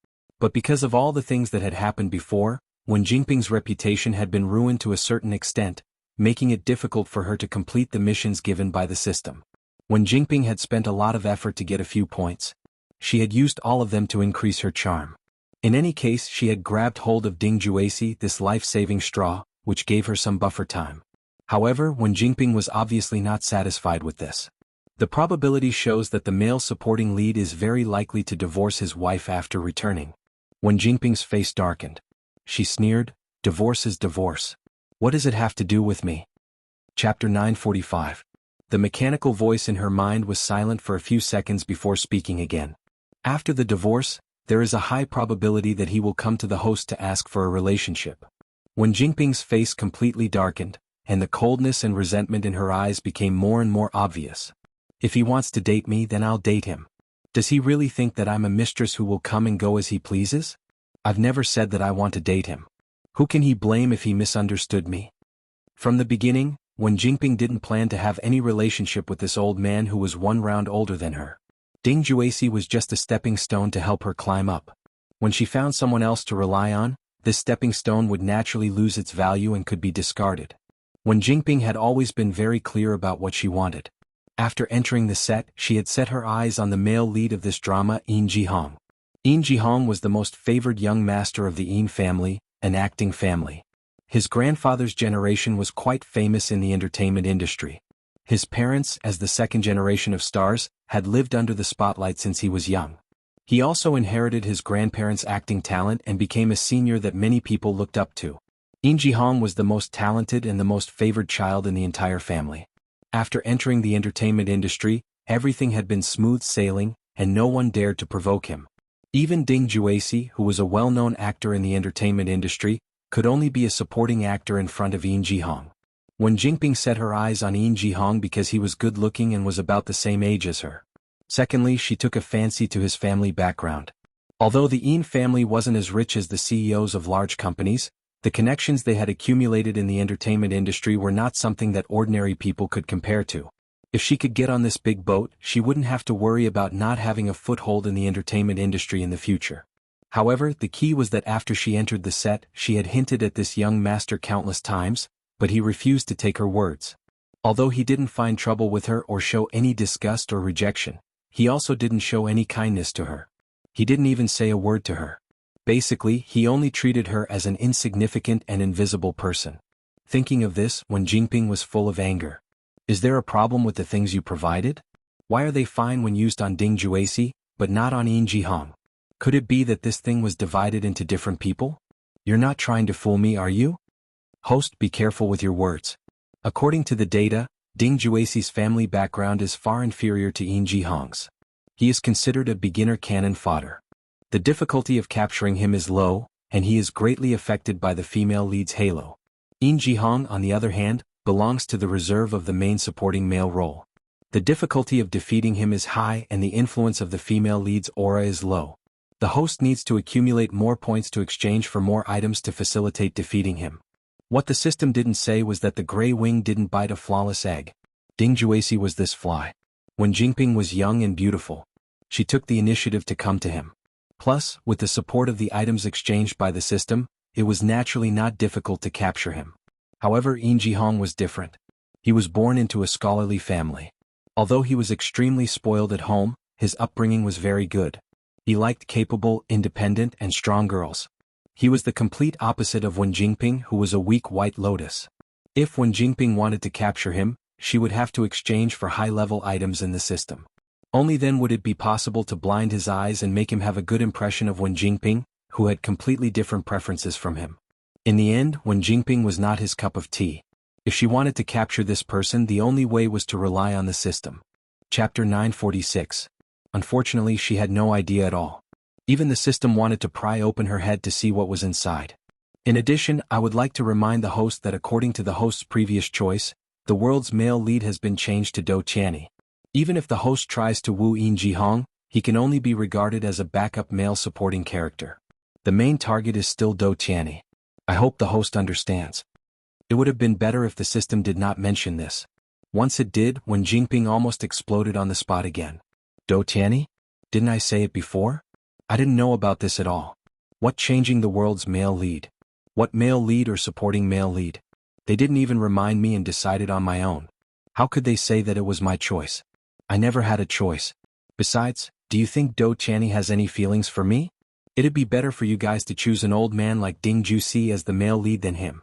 But because of all the things that had happened before, Wen Jingping's reputation had been ruined to a certain extent, making it difficult for her to complete the missions given by the system. Wen Jingping had spent a lot of effort to get a few points. She had used all of them to increase her charm. In any case, she had grabbed hold of Ding Juexi, this life-saving straw, which gave her some buffer time. However, Wen Jingping was obviously not satisfied with this. The probability shows that the male supporting lead is very likely to divorce his wife after returning. Wen Jingping's face darkened. She sneered, "Divorce is divorce. What does it have to do with me?" Chapter 945. The mechanical voice in her mind was silent for a few seconds before speaking again. After the divorce, there is a high probability that he will come to the host to ask for a relationship. Wen Jingping's face completely darkened, and the coldness and resentment in her eyes became more and more obvious. If he wants to date me, then I'll date him. Does he really think that I'm a mistress who will come and go as he pleases? I've never said that I want to date him. Who can he blame if he misunderstood me? From the beginning, Wen Jingping didn't plan to have any relationship with this old man who was one round older than her. Ding Juexi was just a stepping stone to help her climb up. When she found someone else to rely on, this stepping stone would naturally lose its value and could be discarded. Wen Jingping had always been very clear about what she wanted. After entering the set, she had set her eyes on the male lead of this drama, Yin Jihong. Yin Jihong was the most favored young master of the Yin family, an acting family. His grandfather's generation was quite famous in the entertainment industry. His parents, as the second generation of stars, had lived under the spotlight since he was young. He also inherited his grandparents' acting talent and became a senior that many people looked up to. Yin Jihong was the most talented and the most favored child in the entire family. After entering the entertainment industry, everything had been smooth sailing, and no one dared to provoke him. Even Ding Juexi, who was a well-known actor in the entertainment industry, could only be a supporting actor in front of Yin Jihong. Wen Jingping set her eyes on Yin Jihong because he was good-looking and was about the same age as her. Secondly, she took a fancy to his family background. Although the Yin family wasn't as rich as the CEOs of large companies, the connections they had accumulated in the entertainment industry were not something that ordinary people could compare to. If she could get on this big boat, she wouldn't have to worry about not having a foothold in the entertainment industry in the future. However, the key was that after she entered the set, she had hinted at this young master countless times, but he refused to take her words. Although he didn't find trouble with her or show any disgust or rejection, he also didn't show any kindness to her. He didn't even say a word to her. Basically, he only treated her as an insignificant and invisible person. Thinking of this, Wen Jingping was full of anger. Is there a problem with the things you provided? Why are they fine when used on Ding Juesi, but not on Yin Jihong? Could it be that this thing was divided into different people? You're not trying to fool me, are you? Host, be careful with your words. According to the data, Ding Juesi's family background is far inferior to Yin Jihong's. He is considered a beginner cannon fodder. The difficulty of capturing him is low, and he is greatly affected by the female lead's halo. Yin Jihong, on the other hand, belongs to the reserve of the main supporting male role. The difficulty of defeating him is high and the influence of the female lead's aura is low. The host needs to accumulate more points to exchange for more items to facilitate defeating him. What the system didn't say was that the gray wing didn't bite a flawless egg. Ding Juesi was this fly. When Jingping was young and beautiful, she took the initiative to come to him. Plus, with the support of the items exchanged by the system, it was naturally not difficult to capture him. However, Yin Jihong was different. He was born into a scholarly family. Although he was extremely spoiled at home, his upbringing was very good. He liked capable, independent, and strong girls. He was the complete opposite of Wen Jingping, who was a weak white lotus. If Wen Jingping wanted to capture him, she would have to exchange for high-level items in the system. Only then would it be possible to blind his eyes and make him have a good impression of Wen Jingping, who had completely different preferences from him. In the end, Wen Jingping was not his cup of tea. If she wanted to capture this person, the only way was to rely on the system. Chapter 946. Unfortunately, she had no idea at all. Even the system wanted to pry open her head to see what was inside. In addition, I would like to remind the host that according to the host's previous choice, the world's male lead has been changed to Do Qianni. Even if the host tries to woo Yin Jihong, he can only be regarded as a backup male supporting character. The main target is still Do Qianni. I hope the host understands. It would have been better if the system did not mention this. Once it did, when Jingping almost exploded on the spot again. Do Qianni? Didn't I say it before? I didn't know about this at all. What changing the world's male lead? What male lead or supporting male lead? They didn't even remind me and decided on my own. How could they say that it was my choice? I never had a choice. Besides, do you think Do Qianni has any feelings for me? It'd be better for you guys to choose an old man like Ding Juesi as the male lead than him.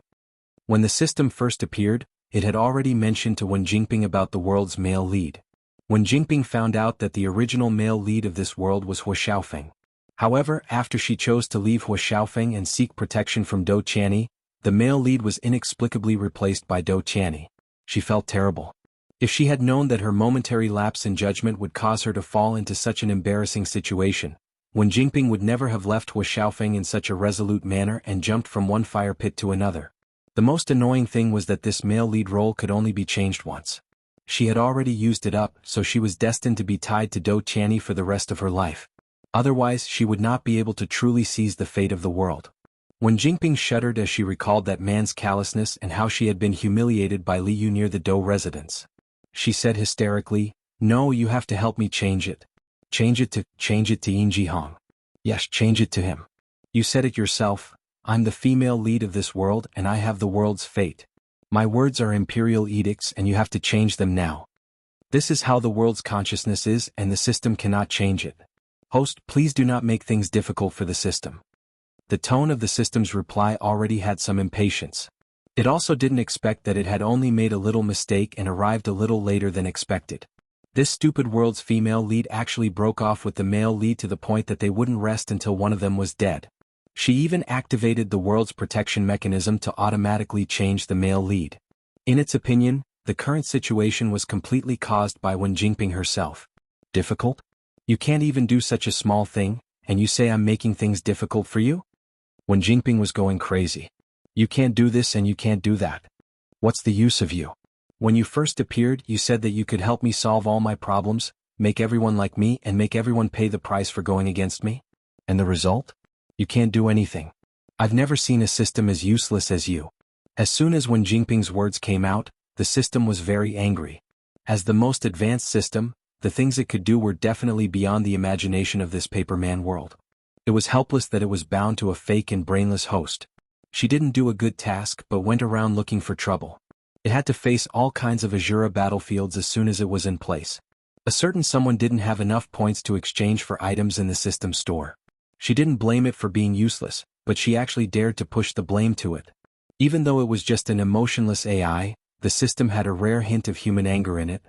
When the system first appeared, it had already mentioned to Wen Jingping about the world's male lead. Wen Jingping found out that the original male lead of this world was Hua Xiaofeng. However, after she chose to leave Hua Xiaofeng and seek protection from Do Qianni, the male lead was inexplicably replaced by Do Qianni. She felt terrible. If she had known that her momentary lapse in judgment would cause her to fall into such an embarrassing situation, Wen Jingping would never have left Hua Xiaofeng in such a resolute manner and jumped from one fire pit to another. The most annoying thing was that this male lead role could only be changed once. She had already used it up, so she was destined to be tied to Do Qianni for the rest of her life. Otherwise, she would not be able to truly seize the fate of the world. Wen Jingping shuddered as she recalled that man's callousness and how she had been humiliated by Li Yu near the Do residence. She said hysterically, "No, you have to help me change it. Change it to Yin Jihong. Yes, change it to him. You said it yourself, I'm the female lead of this world and I have the world's fate. My words are imperial edicts and you have to change them now. This is how the world's consciousness is and the system cannot change it. Host, please do not make things difficult for the system." The tone of the system's reply already had some impatience. It also didn't expect that it had only made a little mistake and arrived a little later than expected. This stupid world's female lead actually broke off with the male lead to the point that they wouldn't rest until one of them was dead. She even activated the world's protection mechanism to automatically change the male lead. In its opinion, the current situation was completely caused by Wen Jingping herself. Difficult? You can't even do such a small thing, and you say I'm making things difficult for you? Wen Jingping was going crazy. You can't do this and you can't do that. What's the use of you? When you first appeared, you said that you could help me solve all my problems, make everyone like me and make everyone pay the price for going against me? And the result? You can't do anything. I've never seen a system as useless as you. As soon as Wen Jingping's words came out, the system was very angry. As the most advanced system, the things it could do were definitely beyond the imagination of this paperman world. It was helpless that it was bound to a fake and brainless host. She didn't do a good task but went around looking for trouble. It had to face all kinds of Azura battlefields as soon as it was in place. A certain someone didn't have enough points to exchange for items in the system store. She didn't blame it for being useless, but she actually dared to push the blame to it. Even though it was just an emotionless AI, the system had a rare hint of human anger in it.